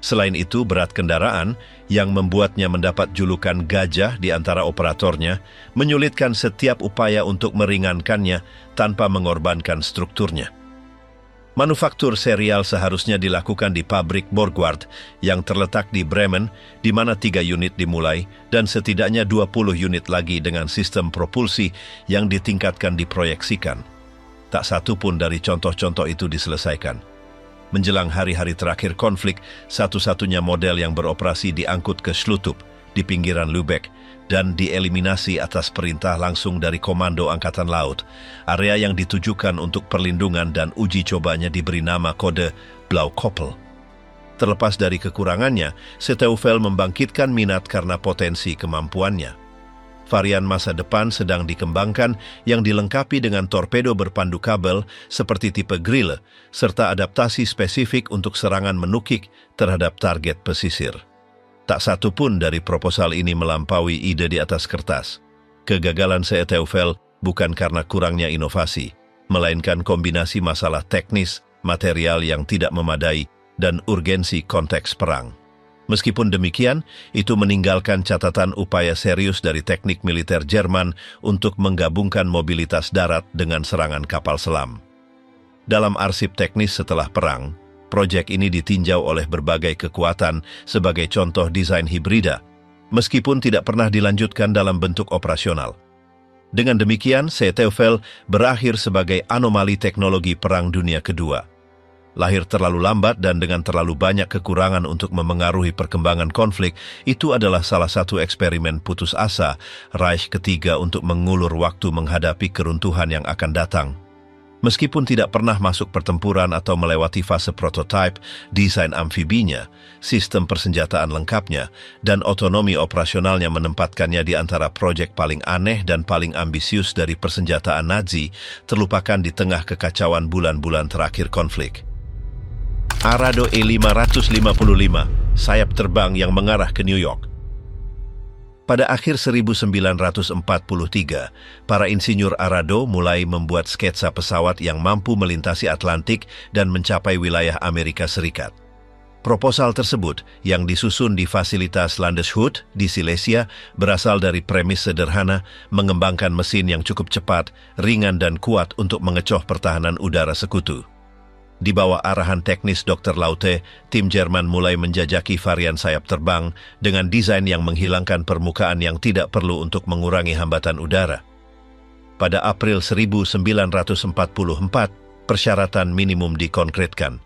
Speaker 1: Selain itu, berat kendaraan yang membuatnya mendapat julukan gajah di antara operatornya menyulitkan setiap upaya untuk meringankannya tanpa mengorbankan strukturnya. Manufaktur serial seharusnya dilakukan di pabrik Borgward yang terletak di Bremen, di mana 3 unit dimulai dan setidaknya 20 unit lagi dengan sistem propulsi yang ditingkatkan diproyeksikan. Tak satu pun dari contoh-contoh itu diselesaikan. Menjelang hari-hari terakhir konflik, satu-satunya model yang beroperasi diangkut ke Schlüttup di pinggiran Lübeck dan dieliminasi atas perintah langsung dari Komando Angkatan Laut. Area yang ditujukan untuk perlindungan dan uji cobanya diberi nama kode Blaukoppel. Terlepas dari kekurangannya, Seeteufel membangkitkan minat karena potensi kemampuannya. Varian masa depan sedang dikembangkan yang dilengkapi dengan torpedo berpandu kabel seperti tipe Grille, serta adaptasi spesifik untuk serangan menukik terhadap target pesisir. Tak satu pun dari proposal ini melampaui ide di atas kertas. Kegagalan Seeteufel bukan karena kurangnya inovasi, melainkan kombinasi masalah teknis, material yang tidak memadai, dan urgensi konteks perang. Meskipun demikian, itu meninggalkan catatan upaya serius dari teknik militer Jerman untuk menggabungkan mobilitas darat dengan serangan kapal selam. Dalam arsip teknis setelah perang, proyek ini ditinjau oleh berbagai kekuatan sebagai contoh desain hibrida, meskipun tidak pernah dilanjutkan dalam bentuk operasional. Dengan demikian, Seeteufel berakhir sebagai anomali teknologi Perang Dunia Kedua. Lahir terlalu lambat dan dengan terlalu banyak kekurangan untuk memengaruhi perkembangan konflik, itu adalah salah satu eksperimen putus asa Reich ketiga untuk mengulur waktu menghadapi keruntuhan yang akan datang. Meskipun tidak pernah masuk pertempuran atau melewati fase prototipe, desain amfibinya, sistem persenjataan lengkapnya, dan otonomi operasionalnya menempatkannya di antara proyek paling aneh dan paling ambisius dari persenjataan Nazi, terlupakan di tengah kekacauan bulan-bulan terakhir konflik. Arado E-555, sayap terbang yang mengarah ke New York. Pada akhir 1943, para insinyur Arado mulai membuat sketsa pesawat yang mampu melintasi Atlantik dan mencapai wilayah Amerika Serikat. Proposal tersebut, yang disusun di fasilitas Landeshut di Silesia, berasal dari premis sederhana mengembangkan mesin yang cukup cepat, ringan dan kuat untuk mengecoh pertahanan udara sekutu. Di bawah arahan teknis Dr. Laute, tim Jerman mulai menjajaki varian sayap terbang dengan desain yang menghilangkan permukaan yang tidak perlu untuk mengurangi hambatan udara. Pada April 1944, persyaratan minimum dikonkretkan.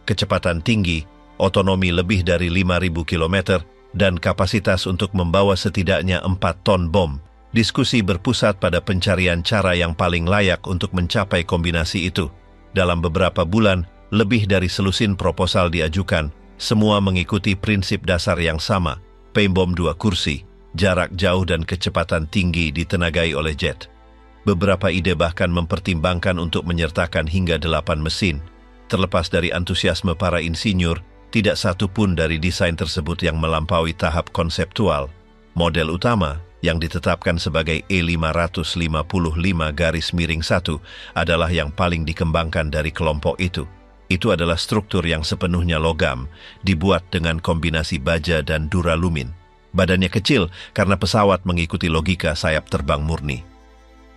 Speaker 1: Kecepatan tinggi, otonomi lebih dari 5.000 km, dan kapasitas untuk membawa setidaknya 4 ton bom. Diskusi berpusat pada pencarian cara yang paling layak untuk mencapai kombinasi itu. Dalam beberapa bulan, lebih dari selusin proposal diajukan, semua mengikuti prinsip dasar yang sama, pembom 2 kursi, jarak jauh dan kecepatan tinggi ditenagai oleh jet. Beberapa ide bahkan mempertimbangkan untuk menyertakan hingga 8 mesin. Terlepas dari antusiasme para insinyur, tidak satu pun dari desain tersebut yang melampaui tahap konseptual. Model utama, yang ditetapkan sebagai E555-1 adalah yang paling dikembangkan dari kelompok itu. Itu adalah struktur yang sepenuhnya logam, dibuat dengan kombinasi baja dan duralumin. Badannya kecil karena pesawat mengikuti logika sayap terbang murni.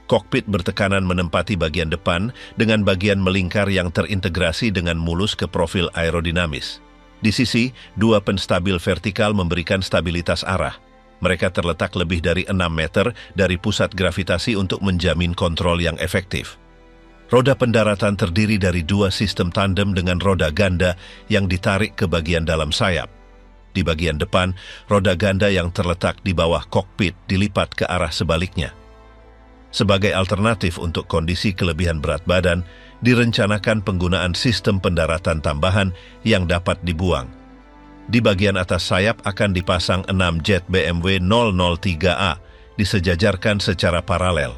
Speaker 1: Kokpit bertekanan menempati bagian depan dengan bagian melingkar yang terintegrasi dengan mulus ke profil aerodinamis. Di sisi, 2 penstabil vertikal memberikan stabilitas arah. Mereka terletak lebih dari 6 meter dari pusat gravitasi untuk menjamin kontrol yang efektif. Roda pendaratan terdiri dari 2 sistem tandem dengan roda ganda yang ditarik ke bagian dalam sayap. Di bagian depan, roda ganda yang terletak di bawah kokpit dilipat ke arah sebaliknya. Sebagai alternatif untuk kondisi kelebihan berat badan, direncanakan penggunaan sistem pendaratan tambahan yang dapat dibuang. Di bagian atas sayap akan dipasang 6 jet BMW 003A, disejajarkan secara paralel.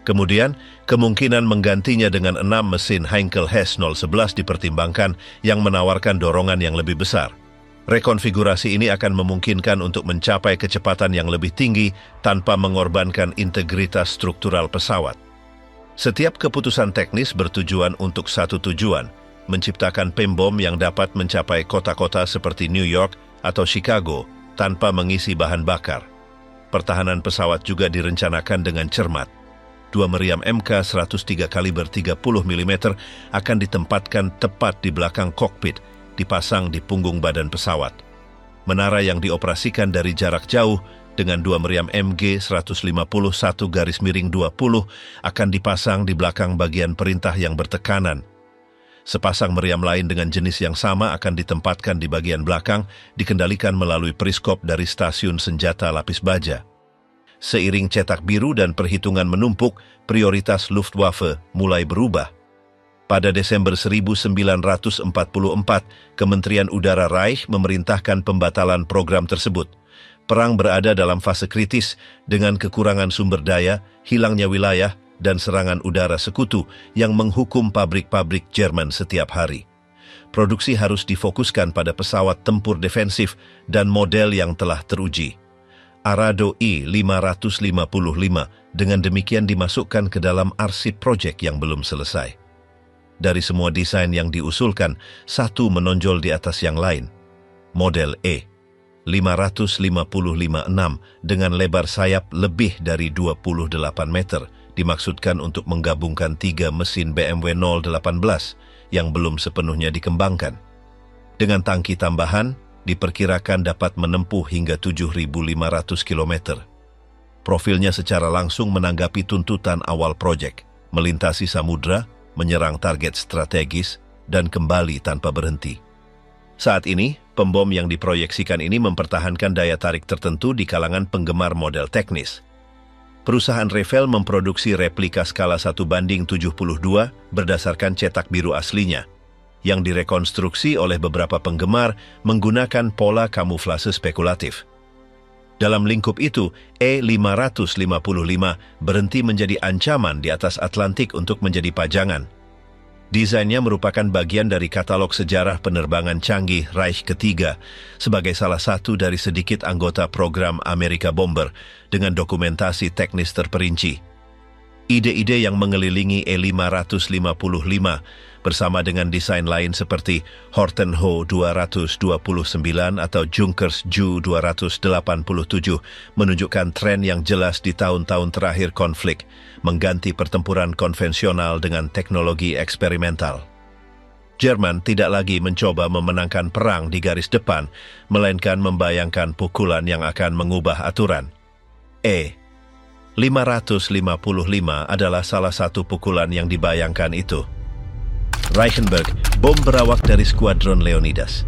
Speaker 1: Kemudian, kemungkinan menggantinya dengan 6 mesin Heinkel Hess 011 dipertimbangkan yang menawarkan dorongan yang lebih besar. Rekonfigurasi ini akan memungkinkan untuk mencapai kecepatan yang lebih tinggi tanpa mengorbankan integritas struktural pesawat. Setiap keputusan teknis bertujuan untuk satu tujuan, menciptakan pembom yang dapat mencapai kota-kota seperti New York atau Chicago tanpa mengisi bahan bakar. Pertahanan pesawat juga direncanakan dengan cermat. 2 meriam Mk-103 kaliber 30 mm akan ditempatkan tepat di belakang kokpit, dipasang di punggung badan pesawat. Menara yang dioperasikan dari jarak jauh dengan 2 meriam MG-151-20 akan dipasang di belakang bagian perintah yang bertekanan. Sepasang meriam lain dengan jenis yang sama akan ditempatkan di bagian belakang, dikendalikan melalui periskop dari stasiun senjata lapis baja. Seiring cetak biru dan perhitungan menumpuk, prioritas Luftwaffe mulai berubah. Pada Desember 1944, Kementerian Udara Reich memerintahkan pembatalan program tersebut. Perang berada dalam fase kritis dengan kekurangan sumber daya, hilangnya wilayah, dan serangan udara sekutu yang menghukum pabrik-pabrik Jerman setiap hari. Produksi harus difokuskan pada pesawat tempur defensif dan model yang telah teruji. Arado I-555 dengan demikian dimasukkan ke dalam arsip proyek yang belum selesai. Dari semua desain yang diusulkan, satu menonjol di atas yang lain. Model E-555-6 dengan lebar sayap lebih dari 28 meter dimaksudkan untuk menggabungkan 3 mesin BMW 018 yang belum sepenuhnya dikembangkan. Dengan tangki tambahan, diperkirakan dapat menempuh hingga 7.500 km. Profilnya secara langsung menanggapi tuntutan awal proyek, melintasi samudra, menyerang target strategis, dan kembali tanpa berhenti. Saat ini, pembom yang diproyeksikan ini mempertahankan daya tarik tertentu di kalangan penggemar model teknis. Perusahaan Revell memproduksi replika skala 1:72 berdasarkan cetak biru aslinya, yang direkonstruksi oleh beberapa penggemar menggunakan pola kamuflase spekulatif. Dalam lingkup itu, E-555 berhenti menjadi ancaman di atas Atlantik untuk menjadi pajangan. Desainnya merupakan bagian dari katalog sejarah penerbangan canggih Reich ketiga sebagai salah satu dari sedikit anggota program Amerika Bomber dengan dokumentasi teknis terperinci. Ide-ide yang mengelilingi E-555 bersama dengan desain lain seperti Horten Ho 229 atau Junkers Ju 287 menunjukkan tren yang jelas di tahun-tahun terakhir konflik, mengganti pertempuran konvensional dengan teknologi eksperimental. Jerman tidak lagi mencoba memenangkan perang di garis depan, melainkan membayangkan pukulan yang akan mengubah aturan. E-555 adalah salah satu pukulan yang dibayangkan itu. Reichenberg, bom berawak dari skuadron Leonidas.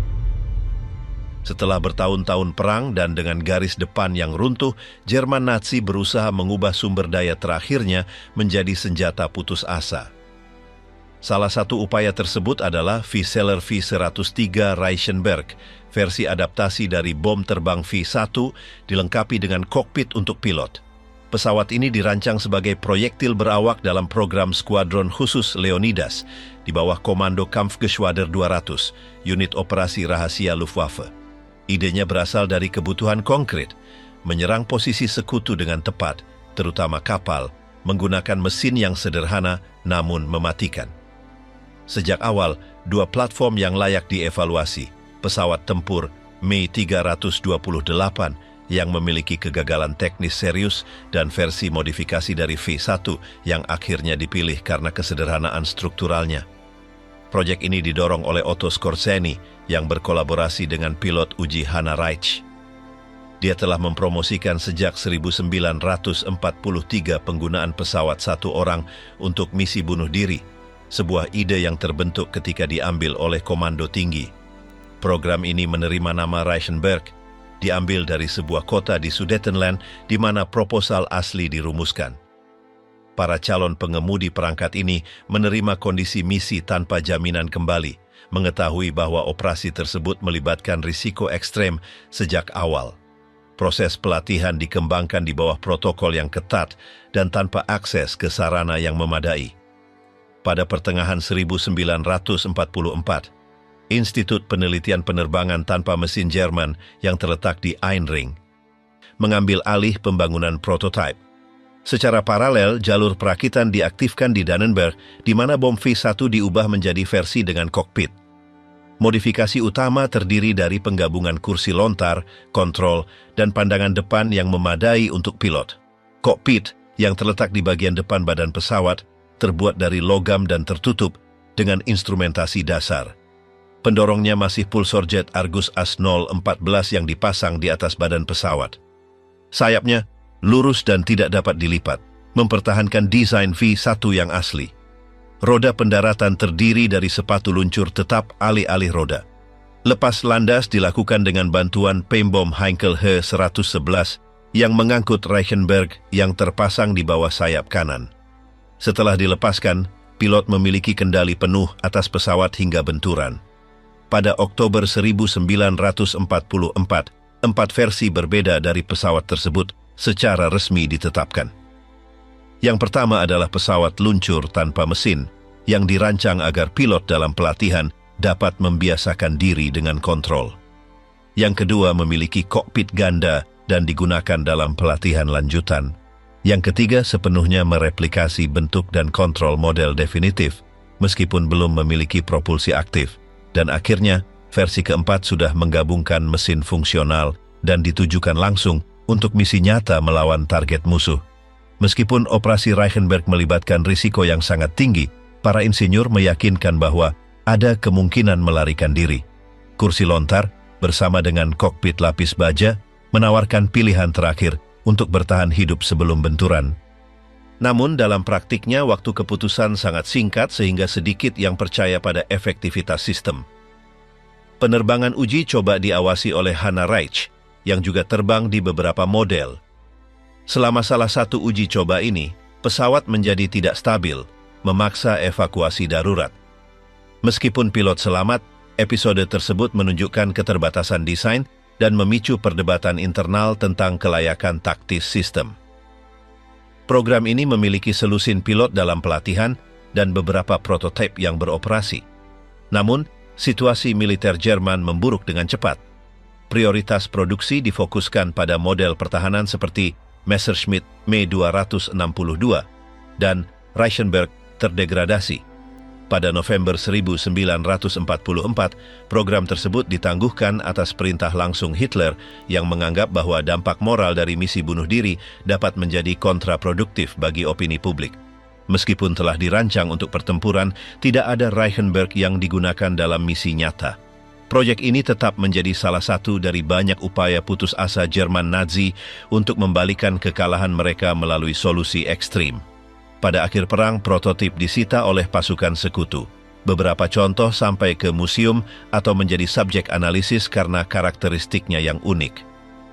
Speaker 1: Setelah bertahun-tahun perang dan dengan garis depan yang runtuh, Jerman Nazi berusaha mengubah sumber daya terakhirnya menjadi senjata putus asa. Salah satu upaya tersebut adalah Vieseler V-103 Reichenberg, versi adaptasi dari bom terbang V-1 dilengkapi dengan kokpit untuk pilot. Pesawat ini dirancang sebagai proyektil berawak dalam program skuadron khusus Leonidas di bawah komando Kampfgeschwader 200, unit operasi rahasia Luftwaffe. Idenya berasal dari kebutuhan konkret, menyerang posisi sekutu dengan tepat, terutama kapal, menggunakan mesin yang sederhana namun mematikan. Sejak awal, dua platform yang layak dievaluasi, pesawat tempur Mi-328 yang memiliki kegagalan teknis serius dan versi modifikasi dari V-1 yang akhirnya dipilih karena kesederhanaan strukturalnya. Proyek ini didorong oleh Otto Skorzeny yang berkolaborasi dengan pilot uji Hanna Reitsch. Dia telah mempromosikan sejak 1943 penggunaan pesawat satu orang untuk misi bunuh diri, sebuah ide yang terbentuk ketika diambil oleh Komando Tinggi. Program ini menerima nama Reichenberg, diambil dari sebuah kota di Sudetenland di mana proposal asli dirumuskan. Para calon pengemudi perangkat ini menerima kondisi misi tanpa jaminan kembali, mengetahui bahwa operasi tersebut melibatkan risiko ekstrem sejak awal. Proses pelatihan dikembangkan di bawah protokol yang ketat dan tanpa akses ke sarana yang memadai. Pada pertengahan 1944, Institut Penelitian Penerbangan Tanpa Mesin Jerman yang terletak di Einring mengambil alih pembangunan prototipe. Secara paralel, jalur perakitan diaktifkan di Dannenberg, di mana bom V-1 diubah menjadi versi dengan kokpit. Modifikasi utama terdiri dari penggabungan kursi lontar, kontrol, dan pandangan depan yang memadai untuk pilot. Kokpit, yang terletak di bagian depan badan pesawat, terbuat dari logam dan tertutup dengan instrumentasi dasar. Pendorongnya masih pulsorjet Argus AS-014 yang dipasang di atas badan pesawat. Sayapnya lurus dan tidak dapat dilipat, mempertahankan desain V-1 yang asli. Roda pendaratan terdiri dari sepatu luncur tetap alih-alih roda. Lepas landas dilakukan dengan bantuan Pembom Heinkel He-111 yang mengangkut Reichenberg yang terpasang di bawah sayap kanan. Setelah dilepaskan, pilot memiliki kendali penuh atas pesawat hingga benturan. Pada Oktober 1944, 4 versi berbeda dari pesawat tersebut secara resmi ditetapkan. Yang pertama adalah pesawat luncur tanpa mesin, yang dirancang agar pilot dalam pelatihan dapat membiasakan diri dengan kontrol. Yang kedua memiliki kokpit ganda dan digunakan dalam pelatihan lanjutan. Yang ketiga sepenuhnya mereplikasi bentuk dan kontrol model definitif, meskipun belum memiliki propulsi aktif. Dan akhirnya, versi keempat sudah menggabungkan mesin fungsional dan ditujukan langsung untuk misi nyata melawan target musuh. Meskipun operasi Reichenberg melibatkan risiko yang sangat tinggi, para insinyur meyakinkan bahwa ada kemungkinan melarikan diri. Kursi lontar bersama dengan kokpit lapis baja menawarkan pilihan terakhir untuk bertahan hidup sebelum benturan. Namun dalam praktiknya waktu keputusan sangat singkat sehingga sedikit yang percaya pada efektivitas sistem. Penerbangan uji coba diawasi oleh Hanna Reich yang juga terbang di beberapa model. Selama salah satu uji coba ini, pesawat menjadi tidak stabil, memaksa evakuasi darurat. Meskipun pilot selamat, episode tersebut menunjukkan keterbatasan desain dan memicu perdebatan internal tentang kelayakan taktis sistem. Program ini memiliki selusin pilot dalam pelatihan dan beberapa prototipe yang beroperasi. Namun, situasi militer Jerman memburuk dengan cepat. Prioritas produksi difokuskan pada model pertahanan seperti Messerschmitt Me-262 dan Reichenberg terdegradasi. Pada November 1944, program tersebut ditangguhkan atas perintah langsung Hitler yang menganggap bahwa dampak moral dari misi bunuh diri dapat menjadi kontraproduktif bagi opini publik. Meskipun telah dirancang untuk pertempuran, tidak ada Reichenberg yang digunakan dalam misi nyata. Proyek ini tetap menjadi salah satu dari banyak upaya putus asa Jerman Nazi untuk membalikan kekalahan mereka melalui solusi ekstrim. Pada akhir perang, prototip disita oleh pasukan sekutu. Beberapa contoh sampai ke museum atau menjadi subjek analisis karena karakteristiknya yang unik.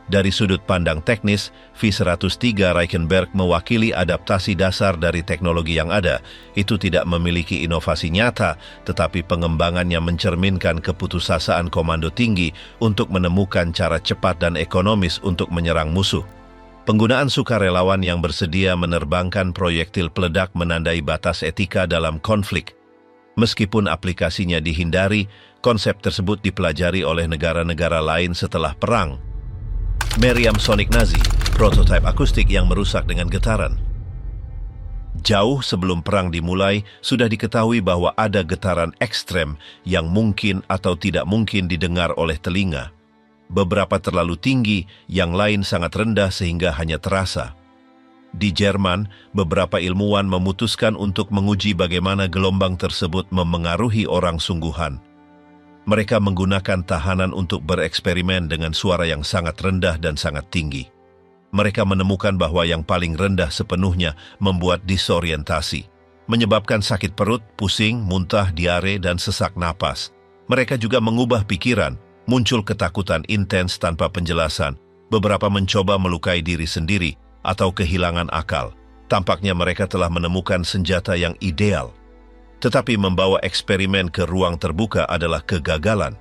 Speaker 1: Dari sudut pandang teknis, V-103 Reichenberg mewakili adaptasi dasar dari teknologi yang ada. Itu tidak memiliki inovasi nyata, tetapi pengembangannya mencerminkan keputusasaan komando tinggi untuk menemukan cara cepat dan ekonomis untuk menyerang musuh. Penggunaan sukarelawan yang bersedia menerbangkan proyektil peledak menandai batas etika dalam konflik. Meskipun aplikasinya dihindari, konsep tersebut dipelajari oleh negara-negara lain setelah perang. Meriam Sonic Nazi, prototipe akustik yang merusak dengan getaran. Jauh sebelum perang dimulai, sudah diketahui bahwa ada getaran ekstrem yang mungkin atau tidak mungkin didengar oleh telinga. Beberapa terlalu tinggi, yang lain sangat rendah sehingga hanya terasa. Di Jerman, beberapa ilmuwan memutuskan untuk menguji bagaimana gelombang tersebut memengaruhi orang sungguhan. Mereka menggunakan tahanan untuk bereksperimen dengan suara yang sangat rendah dan sangat tinggi. Mereka menemukan bahwa yang paling rendah sepenuhnya membuat disorientasi, menyebabkan sakit perut, pusing, muntah, diare, dan sesak napas. Mereka juga mengubah pikiran, muncul ketakutan intens tanpa penjelasan, beberapa mencoba melukai diri sendiri atau kehilangan akal. Tampaknya mereka telah menemukan senjata yang ideal. Tetapi membawa eksperimen ke ruang terbuka adalah kegagalan.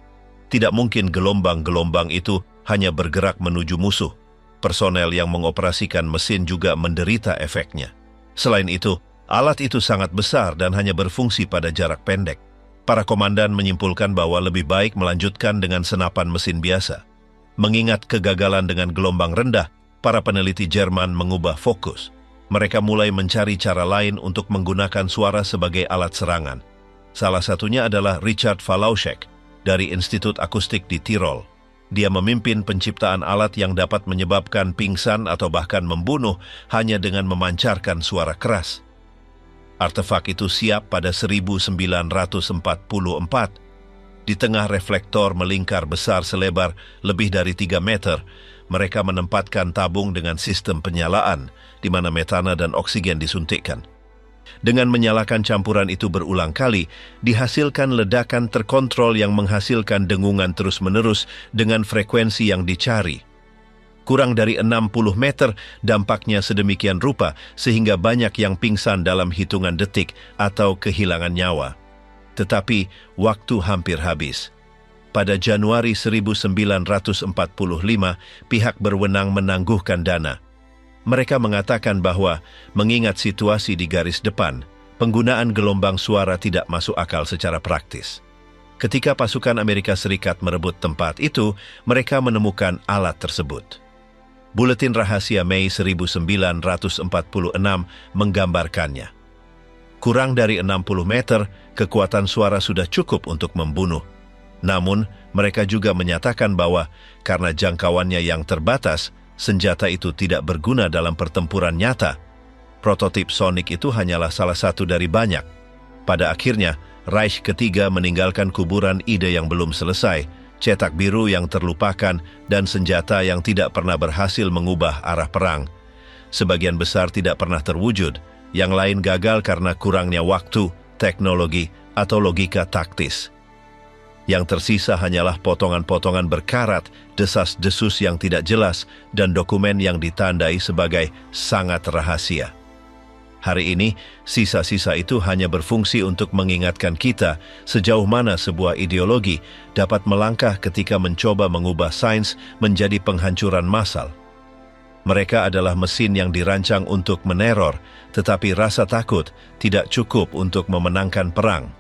Speaker 1: Tidak mungkin gelombang-gelombang itu hanya bergerak menuju musuh. Personel yang mengoperasikan mesin juga menderita efeknya. Selain itu, alat itu sangat besar dan hanya berfungsi pada jarak pendek. Para komandan menyimpulkan bahwa lebih baik melanjutkan dengan senapan mesin biasa. Mengingat kegagalan dengan gelombang rendah, para peneliti Jerman mengubah fokus. Mereka mulai mencari cara lain untuk menggunakan suara sebagai alat serangan. Salah satunya adalah Richard Falauschek dari Institut Akustik di Tirol. Dia memimpin penciptaan alat yang dapat menyebabkan pingsan atau bahkan membunuh hanya dengan memancarkan suara keras. Artefak itu siap pada 1944. Di tengah reflektor melingkar besar selebar lebih dari 3 meter, mereka menempatkan tabung dengan sistem penyalaan, di mana metana dan oksigen disuntikkan. Dengan menyalakan campuran itu berulang kali, dihasilkan ledakan terkontrol yang menghasilkan dengungan terus-menerus dengan frekuensi yang dicari. Kurang dari 60 meter, dampaknya sedemikian rupa sehingga banyak yang pingsan dalam hitungan detik atau kehilangan nyawa. Tetapi, waktu hampir habis. Pada Januari 1945, pihak berwenang menangguhkan dana. Mereka mengatakan bahwa, mengingat situasi di garis depan, penggunaan gelombang suara tidak masuk akal secara praktis. Ketika pasukan Amerika Serikat merebut tempat itu, mereka menemukan alat tersebut. Buletin Rahasia Mei 1946 menggambarkannya. Kurang dari 60 meter, kekuatan suara sudah cukup untuk membunuh. Namun, mereka juga menyatakan bahwa karena jangkauannya yang terbatas, senjata itu tidak berguna dalam pertempuran nyata. Prototip sonik itu hanyalah salah satu dari banyak. Pada akhirnya, Reich ketiga meninggalkan kuburan ide yang belum selesai, cetak biru yang terlupakan, dan senjata yang tidak pernah berhasil mengubah arah perang. Sebagian besar tidak pernah terwujud, yang lain gagal karena kurangnya waktu, teknologi, atau logika taktis. Yang tersisa hanyalah potongan-potongan berkarat, desas-desus yang tidak jelas, dan dokumen yang ditandai sebagai sangat rahasia. Hari ini, sisa-sisa itu hanya berfungsi untuk mengingatkan kita sejauh mana sebuah ideologi dapat melangkah ketika mencoba mengubah sains menjadi penghancuran massal. Mereka adalah mesin yang dirancang untuk meneror, tetapi rasa takut tidak cukup untuk memenangkan perang.